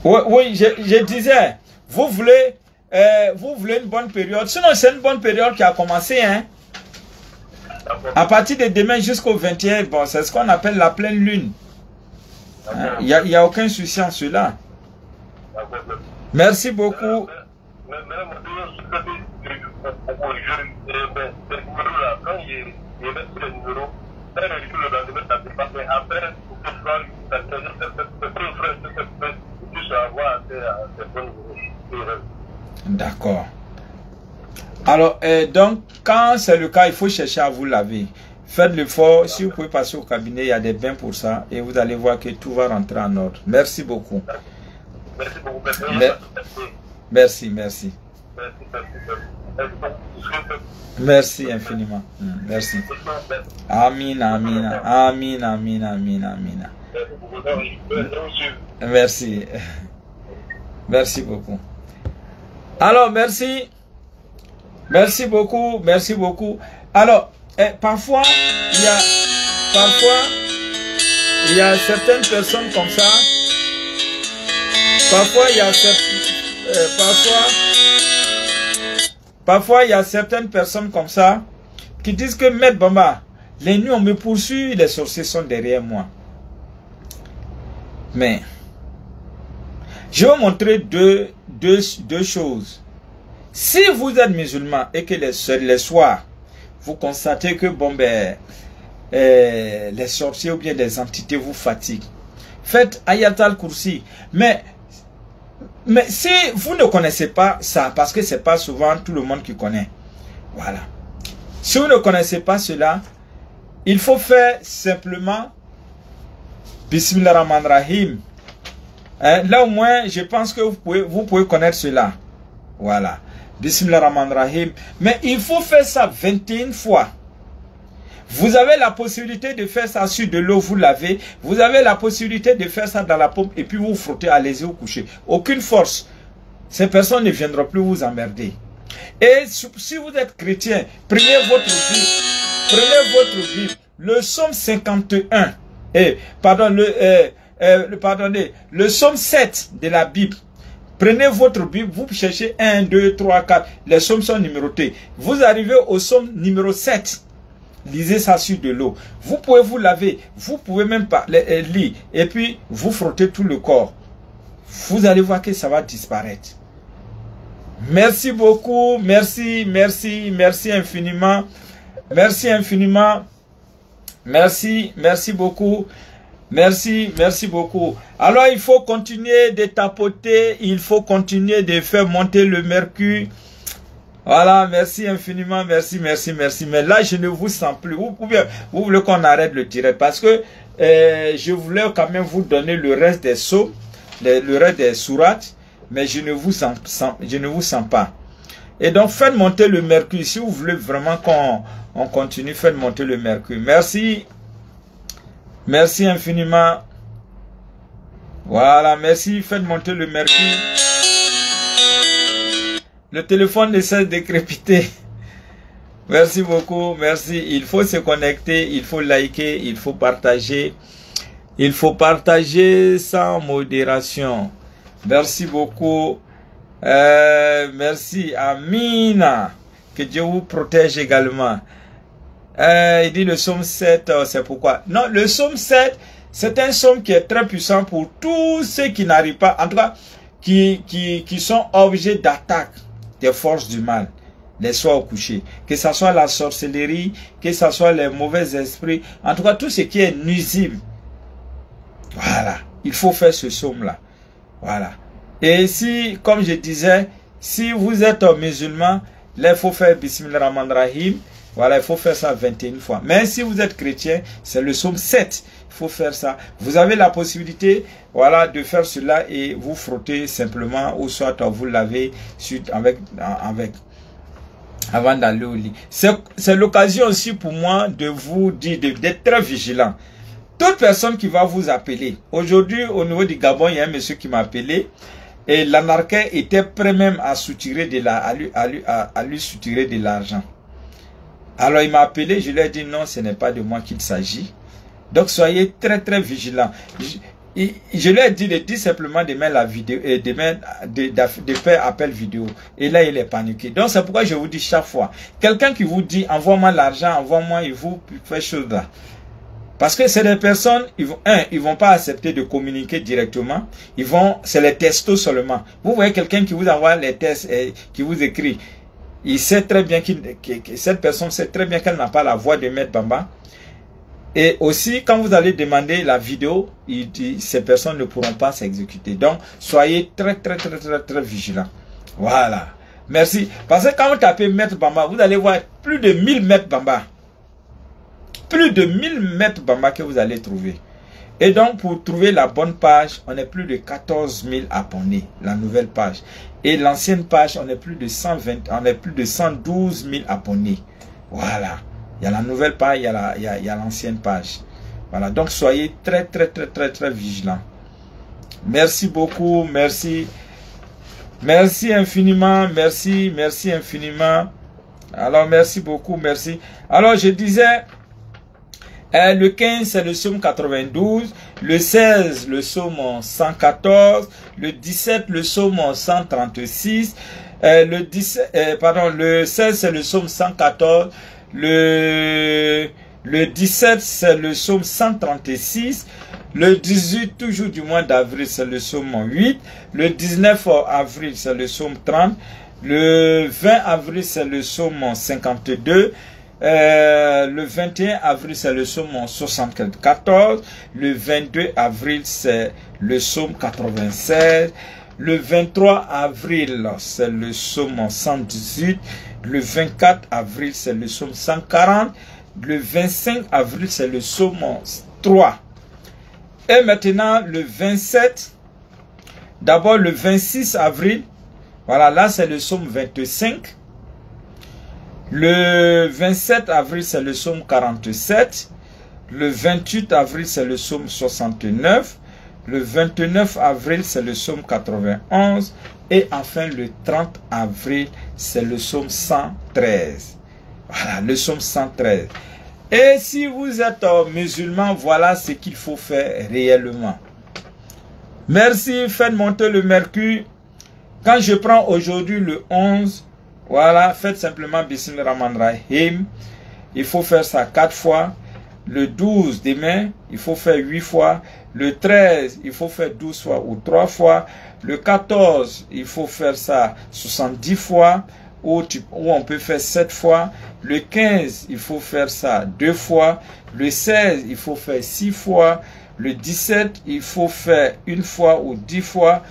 Oui, je disais, vous voulez une bonne période. Sinon, c'est une bonne période qui a commencé, hein. À partir de demain jusqu'au 21, bon, c'est ce qu'on appelle la pleine lune. Hein? Il n'y a aucun souci en cela. Merci beaucoup. D'accord. Alors, donc, quand c'est le cas, il faut chercher à vous laver. Faites l'effort. Si vous pouvez passer au cabinet, il y a des bains pour ça. Et vous allez voir que tout va rentrer en ordre. Merci beaucoup. Merci beaucoup. Merci, merci. Merci infiniment. Merci. Amin, amin, amin, amin, amin, amin. Merci. Merci beaucoup. Alors, merci. Merci beaucoup, merci beaucoup. Alors, parfois, il y a certaines personnes comme ça. Parfois, il y a certaines personnes comme ça qui disent que Maître Bamba, les nuits on me poursuit, les sorciers sont derrière moi. Mais je vais vous montrer deux choses. Si vous êtes musulman et que les soirs, vous constatez que bon ben les sorciers ou bien des entités vous fatiguent, faites Ayatul Kursi. Mais si vous ne connaissez pas ça, parce que c'est pas souvent tout le monde qui connaît, voilà. Si vous ne connaissez pas cela, il faut faire simplement Bismillahirrahmanirrahim. Là au moins, je pense que vous pouvez connaître cela. Voilà. Bismillahirrahmanirrahim. Mais il faut faire ça 21 fois. Vous avez la possibilité de faire ça sur de l'eau, vous lavez. Vous avez la possibilité de faire ça dans la paume et puis vous frottez, allez-y vous coucher. Aucune force. Ces personnes ne viendront plus vous emmerder. Et si vous êtes chrétien, prenez votre Bible. Le psaume 51. Le psaume 7 de la Bible. Prenez votre Bible, vous cherchez 1, 2, 3, 4. Les psaumes sont numérotés. Vous arrivez au psaume numéro 7. lisez ça sur de l'eau. Vous pouvez vous laver, vous pouvez même pas lire, et puis vous frottez tout le corps. Vous allez voir que ça va disparaître. Merci beaucoup, merci infiniment. Merci infiniment. Merci beaucoup. Merci beaucoup. Alors, il faut continuer de tapoter, il faut continuer de faire monter le mercure. Voilà, merci infiniment, merci. Mais là, je ne vous sens plus. Vous voulez qu'on arrête le direct parce que je voulais quand même vous donner le reste des sauts, le reste des sourates, mais je ne vous sens pas. Et donc, faites monter le mercure. Si vous voulez vraiment qu'on continue, faites monter le mercure. Merci infiniment. Voilà, merci. Faites monter le mercure. Le téléphone ne cesse de crépiter. Merci beaucoup, merci. Il faut se connecter, il faut liker, il faut partager. Il faut partager sans modération. Merci beaucoup. Merci Amina. Que Dieu vous protège également. Il dit le psaume 7, c'est pourquoi. Non, le psaume 7, c'est un psaume qui est très puissant pour tous ceux qui n'arrivent pas, en tout cas, qui sont objets d'attaque des forces du mal, les soirs au coucher. Que ce soit la sorcellerie, que ce soit les mauvais esprits, en tout cas, tout ce qui est nuisible. Voilà, il faut faire ce psaume-là. Voilà. Et si, comme je disais, si vous êtes musulman, là, il faut faire Bismillahirrahmanirrahim. Voilà, il faut faire ça 21 fois. Mais si vous êtes chrétien, c'est le psaume 7. Il faut faire ça. Vous avez la possibilité, voilà, de faire cela et vous frottez simplement, ou soit vous lavez avant d'aller au lit. C'est l'occasion aussi pour moi de vous dire d'être très vigilant. Toute personne qui va vous appeler. Aujourd'hui, au niveau du Gabon, il y a un monsieur qui m'a appelé. Et l'anarchiste était prêt même à soutirer à lui soutirer de l'argent. Alors il m'a appelé, je lui ai dit non, ce n'est pas de moi qu'il s'agit. Donc soyez très vigilants. Je lui ai dit de dire simplement de mettre la vidéo et de faire appel vidéo. Et là il est paniqué. Donc c'est pourquoi je vous dis chaque fois, quelqu'un qui vous dit envoie-moi l'argent, envoie-moi, il vous fait chose là. Parce que c'est des personnes, ils vont pas accepter de communiquer directement. C'est les textos seulement. Vous voyez quelqu'un qui vous envoie les textes et qui vous écrit. Il sait très bien que cette personne sait très bien qu'elle n'a pas la voix de Maître Bamba. Et aussi, quand vous allez demander la vidéo, il dit ces personnes ne pourront pas s'exécuter. Donc, soyez très vigilants. Voilà. Merci. Parce que quand vous tapez Maître Bamba, vous allez voir plus de 1000 Maître Bamba. Plus de 1000 Maître Bamba que vous allez trouver. Et donc, pour trouver la bonne page, on est plus de 14 000 abonnés, la nouvelle page. Et l'ancienne page, on est plus de 112 000 abonnés. Voilà. Il y a la nouvelle page, il y a l'ancienne page. Voilà. Donc, soyez très vigilants. Merci beaucoup. Merci. Merci infiniment. Merci infiniment. Alors, merci beaucoup. Merci. Alors, je disais... le 15, c'est le psaume 92. Le 16, le psaume 114. Le 17, le psaume 136. Le 16, c'est le psaume 114. Le 17, c'est le psaume 136. Le 18, toujours du mois d'avril, c'est le psaume 8. Le 19 avril, c'est le psaume 30. Le 20 avril, c'est le psaume 52. Le 21 avril, c'est le psaume 74. Le 22 avril, c'est le psaume 96. Le 23 avril, c'est le psaume 118. Le 24 avril, c'est le psaume 140. Le 25 avril, c'est le psaume 3. Et maintenant, le 27. D'abord, le 26 avril. Voilà, là, c'est le psaume 25. Le 27 avril, c'est le psaume 47. Le 28 avril, c'est le psaume 69. Le 29 avril, c'est le psaume 91. Et enfin, le 30 avril, c'est le psaume 113. Voilà, le psaume 113. Et si vous êtes musulman, voilà ce qu'il faut faire réellement. Merci, faites monter le mercure. Quand je prends aujourd'hui le 11, voilà, faites simplement Bismillahirrahmanirrahim. il faut faire ça 4 fois. Le 12 demain, il faut faire 8 fois. Le 13, il faut faire 12 fois ou 3 fois. Le 14, il faut faire ça 70 fois. Ou on peut faire 7 fois. Le 15, il faut faire ça 2 fois. Le 16, il faut faire 6 fois. Le 17, il faut faire 1 fois ou 10 fois.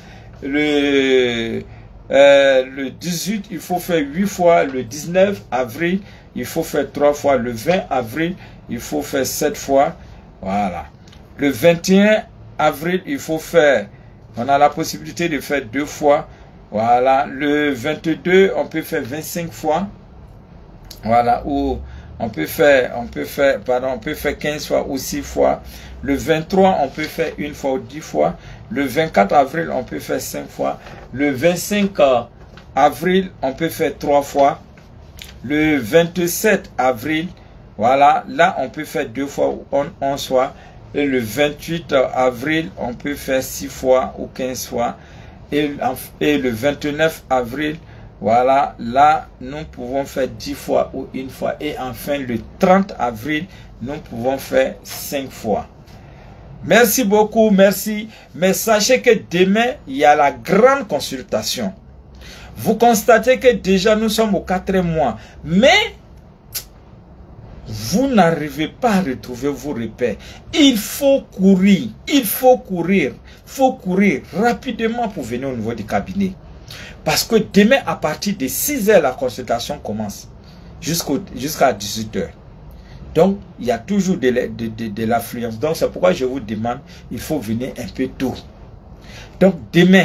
Le 18, il faut faire 8 fois. Le 19 avril, il faut faire 3 fois. Le 20 avril, il faut faire 7 fois. Voilà. Le 21 avril, il faut faire, on a la possibilité de faire 2 fois. Voilà. Le 22, on peut faire 25 fois. Voilà. Ou on peut faire 15 fois ou 6 fois. Le 23, on peut faire 1 fois ou 10 fois. Le 24 avril, on peut faire 5 fois. Le 25 avril, on peut faire 3 fois. Le 27 avril, voilà, là, on peut faire 2 fois ou 11 fois. Et le 28 avril, on peut faire 6 fois ou 15 fois. Et le 29 avril, voilà, là, nous pouvons faire 10 fois ou 1 fois. Et enfin, le 30 avril, nous pouvons faire 5 fois. Merci beaucoup, merci. Mais sachez que demain, il y a la grande consultation. Vous constatez que déjà nous sommes au 4e mois. Mais vous n'arrivez pas à retrouver vos repères. Il faut courir. Il faut courir. Il faut courir rapidement pour venir au niveau du cabinet. Parce que demain, à partir de 6 h, la consultation commence. Jusqu'à 18 h. Donc, il y a toujours de l'affluence. Donc, c'est pourquoi je vous demande, il faut venir un peu tôt. Donc, demain,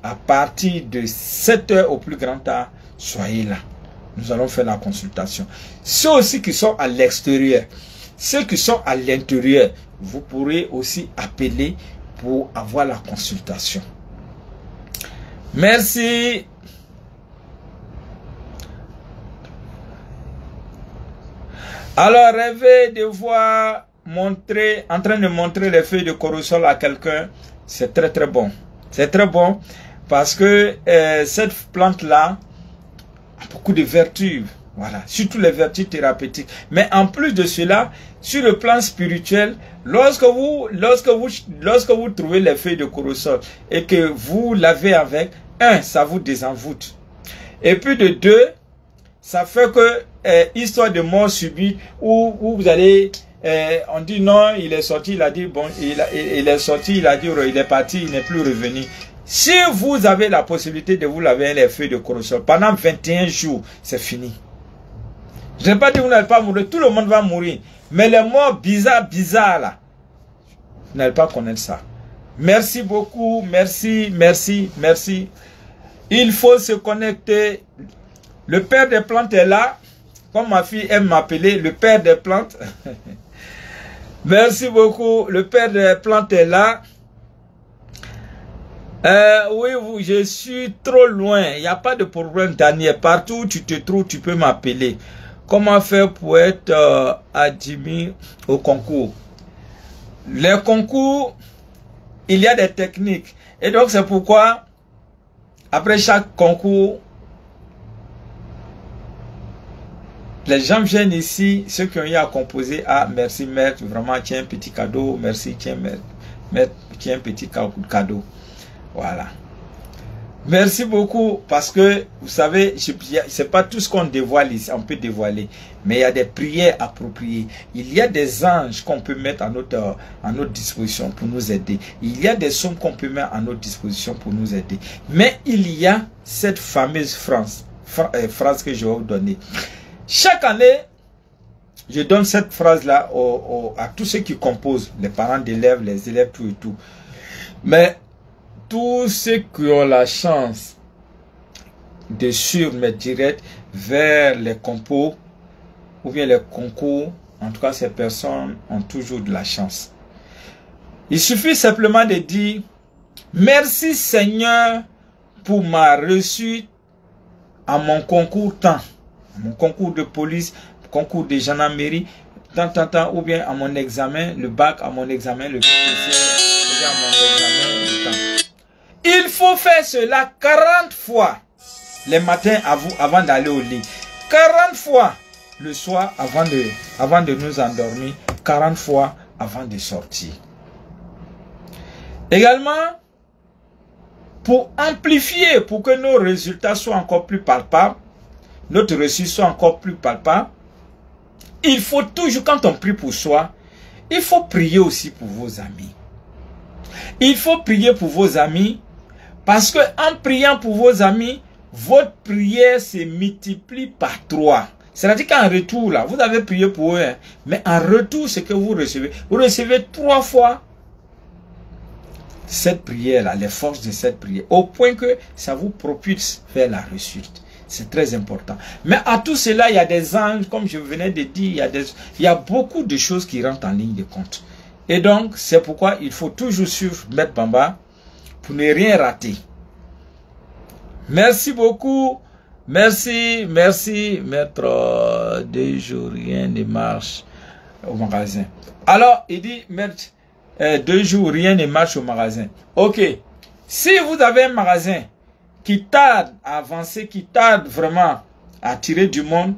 à partir de 7 h au plus grand tard, soyez là. Nous allons faire la consultation. Ceux aussi qui sont à l'extérieur, ceux qui sont à l'intérieur, vous pourrez aussi appeler pour avoir la consultation. Merci. Alors, rêver de voir en train de montrer les feuilles de cortisol à quelqu'un, c'est très très bon. C'est très bon parce que cette plante-là a beaucoup de vertus. Voilà, surtout les vertus thérapeutiques. Mais en plus de cela, sur le plan spirituel, lorsque vous trouvez les feuilles de cortisol et que vous lavez avec, ça vous désenvoûte. Et puis de 2, ça fait que histoire de mort subite où vous allez, on dit non, il est sorti, il a dit bon, il est sorti, il a dit il est parti, il n'est plus revenu. Si vous avez la possibilité de vous laver les feuilles de cortisol pendant 21 jours, c'est fini. Je n'ai pas dit que vous n'allez pas mourir, tout le monde va mourir. Mais les morts bizarres là, vous n'allez pas connaître ça. Merci beaucoup, merci, merci, merci. Il faut se connecter. Le père des plantes est là. Comme ma fille aime m'appeler, le père des plantes. Merci beaucoup. Le père des plantes est là. Oui, je suis trop loin. Il n'y a pas de problème, Daniel. Partout où tu te trouves, tu peux m'appeler. Comment faire pour être admis au concours? Les concours, il y a des techniques. Et donc, c'est pourquoi, après chaque concours, les gens viennent ici, ceux qui ont eu à composer, merci maître, vraiment, tiens un petit cadeau, merci, tiens maître, tiens un petit cadeau. Voilà. Merci beaucoup parce que, vous savez, c'est pas tout ce qu'on dévoile ici, on peut dévoiler. Mais il y a des prières appropriées. Il y a des anges qu'on peut mettre à notre disposition pour nous aider. Il y a des sommes qu'on peut mettre à notre disposition pour nous aider. Mais il y a cette fameuse phrase que je vais vous donner. Chaque année, je donne cette phrase-là à tous ceux qui composent, les parents d'élèves, les élèves, tout et tout. Mais tous ceux qui ont la chance de suivre mes directs vers les compos ou bien les concours, en tout cas ces personnes ont toujours de la chance. Il suffit simplement de dire merci Seigneur pour ma réussite à mon concours temps, à mon concours de police, concours de gendarmerie, tant, ou bien à mon examen, le bac, à mon examen, le PPC, ou bien à mon examen, le temps. Il faut faire cela 40 fois les matins avant d'aller au lit. 40 fois. le soir avant de nous endormir, 40 fois avant de sortir. Également, pour amplifier, pour que nos résultats soient encore plus palpables, notre réussite soit encore plus palpable, il faut toujours, quand on prie pour soi, il faut prier aussi pour vos amis. Il faut prier pour vos amis, parce que en priant pour vos amis, votre prière se multiplie par 3. C'est-à-dire qu'en retour, là, vous avez prié pour eux, hein, mais en retour, ce que vous recevez 3 fois cette prière-là, les forces de cette prière, au point que ça vous propulse vers la réussite. C'est très important. Mais à tout cela, il y a des anges, comme je venais de dire, il y a beaucoup de choses qui rentrent en ligne de compte. Et donc, c'est pourquoi il faut toujours suivre Maître Bamba pour ne rien rater. Merci beaucoup. Merci, Maître. 2 jours, rien ne marche au magasin. Alors, il dit, Maître, 2 jours, rien ne marche au magasin. Ok. Si vous avez un magasin qui tarde à avancer, qui tarde vraiment à attirer du monde,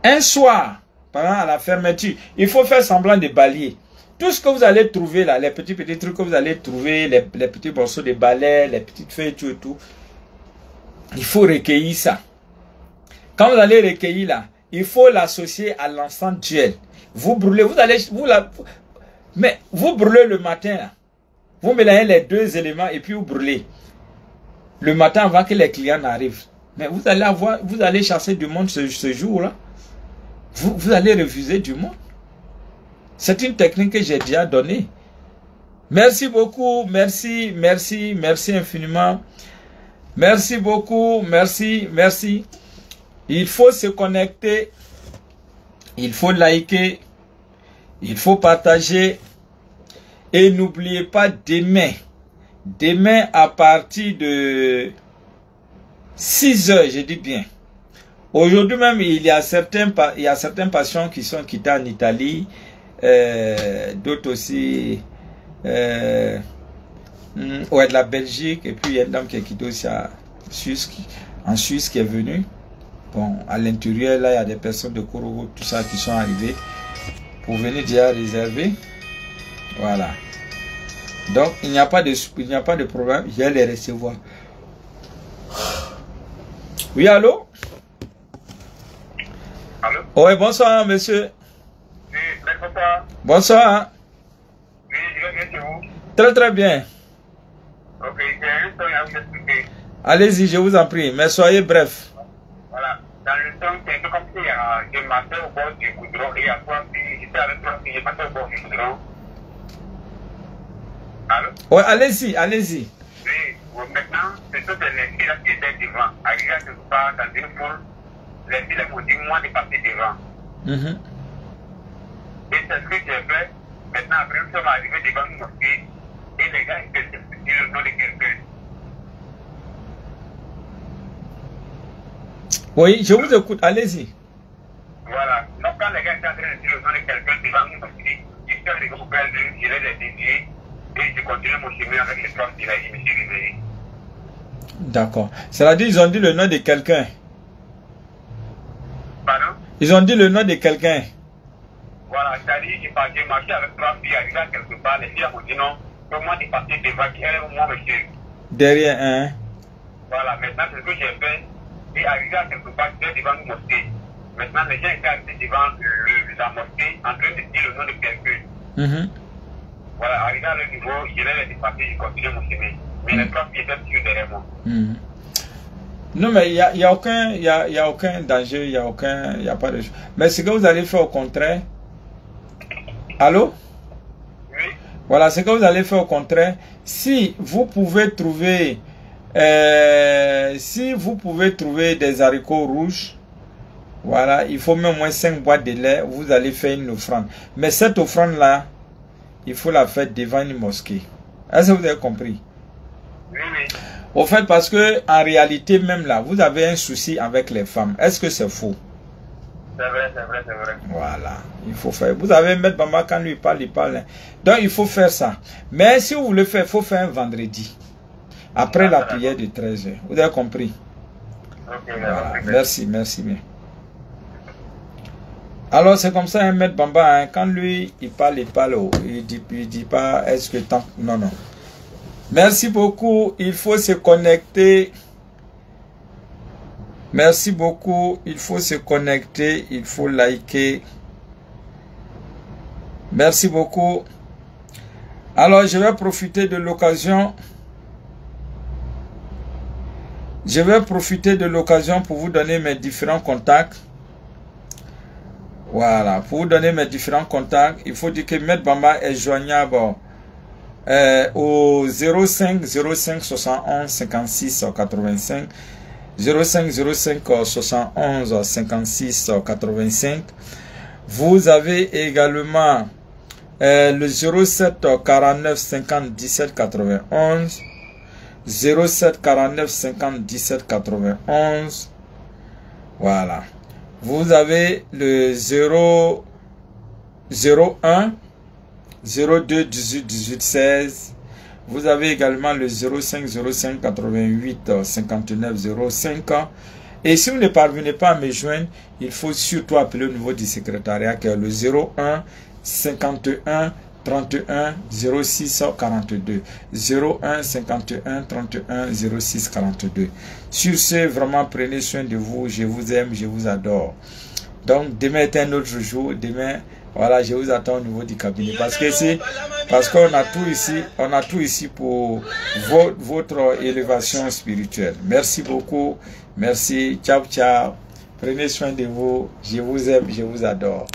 un soir, pendant la fermeture, il faut faire semblant de balayer. Tout ce que vous allez trouver là, les petits trucs que vous allez trouver, les petits morceaux de balai, les petites feuilles, tout et tout, il faut recueillir ça. Quand vous allez recueillir là, il faut l'associer à l'encens duel. Vous brûlez, mais vous brûlez le matin là. Vous mélangez les 2 éléments et puis vous brûlez. Le matin avant que les clients n'arrivent. Mais vous allez chasser du monde ce jour-là. Vous allez refuser du monde. C'est une technique que j'ai déjà donnée. Merci beaucoup. Merci infiniment. Merci beaucoup. Merci. Il faut se connecter. Il faut liker. Il faut partager. Et n'oubliez pas demain à partir de 6 heures, je dis bien. Aujourd'hui même, il y a certains patients qui sont quittés en Italie, d'autres aussi de la Belgique, et puis il y a une dame qui est quittée aussi en Suisse qui est venue. Bon, à l'intérieur, là, il y a des personnes de Korogo, tout ça qui sont arrivées pour venir déjà réserver. Voilà. Donc, il n'y a pas de problème. Je vais les recevoir. Oui, allô? Allô? Oui, bonsoir, monsieur. Oui, bonsoir. Bonsoir. Oui, je vais bien chez vous. Très, très bien. Ok, j'ai une histoire à vous expliquer. Allez-y, je vous en prie, mais soyez bref. Voilà. Dans le temps, c'est un peu comme si je marchais au bord du goudron et à 3 filles, j'étais avec 3 filles, je marchais au bord du goudron. Allô? Oui, allez-y. Oui, maintenant, c'est toutes les filles là qui étaient devant. Arrivé à quelque part dans une foule, les filles m'ont dit, moi, de passer devant. Et c'est ce que j'ai fait. Maintenant, après, nous sommes arrivés devant une mosquée et les gars étaient sur le nom de quelqu'un. Oui, je vous écoute, allez-y. Voilà. Donc, quand les gars étaient en train de dire le nom de quelqu'un devant une mosquée, je suis arrivé au père de je les dédiés. Et je continue mon chemin avec les 3 filles là, je me suis réveillé. D'accord. C'est-à-dire ils ont dit le nom de quelqu'un. Pardon? Ils ont dit le nom de quelqu'un. Voilà, c'est-à-dire j'ai marché avec 3 filles, arrivé à quelque part, les filles m'ont dit non, comment tu partais devant qui est moi, monsieur? Derrière, hein? Voilà, maintenant c'est ce que j'ai fait. Et arrivé à quelque part, j'étais devant une mosquée. Maintenant, les gens étaient arrivés devant la mosquée en train de dire le nom de quelqu'un. Voilà, arrivé à le niveau, je vais les dépasser, je continue mon chemin. Mais les 3 filles étaient sur derrière moi. Non, mais il y a aucun danger, il y a pas de chose. Mais ce que vous allez faire au contraire. Allô? Oui. Voilà, ce que vous allez faire au contraire. Si vous pouvez trouver des haricots rouges, voilà, il faut même moins 5 boîtes de lait, vous allez faire une offrande. Mais cette offrande-là, il faut la faire devant une mosquée. Est-ce que vous avez compris? Oui. Au fait, parce que en réalité, même là, vous avez un souci avec les femmes. Est-ce que c'est faux? C'est vrai. Voilà, il faut faire. Vous avez Maître Bamba, quand lui il parle. Hein. Donc, il faut faire ça. Mais si vous voulez faire, il faut faire un vendredi. Après la prière de 13h. Vous avez compris? Ok, voilà. Merci bien. Alors c'est comme ça, un Maître Bamba, hein, quand lui, il parle, il dit pas, est-ce que tant... Non, non. Merci beaucoup, il faut se connecter. Merci beaucoup, il faut se connecter, il faut liker. Merci beaucoup. Alors, je vais profiter de l'occasion. Je vais profiter de l'occasion pour vous donner mes différents contacts. Voilà, pour vous donner mes différents contacts, il faut dire que Maître Bamba est joignable au 05 71 56 85 05 71 56 85. Vous avez également le 07 49 50 17 91 07 49 50 17 91. Voilà. Vous avez le 01 02 18 18 16. Vous avez également le 05 05 88 59 05. Et si vous ne parvenez pas à me joindre, il faut surtout appeler au niveau du secrétariat qui est le 01 51 31 06 42 01 51 31 06 42. Sur ce, vraiment prenez soin de vous. Je vous aime, je vous adore. Donc demain est un autre jour. Demain, voilà, je vous attends au niveau du cabinet parce qu'on a tout ici pour votre élévation spirituelle. Merci beaucoup. Merci. Ciao, ciao. Prenez soin de vous. Je vous aime, je vous adore.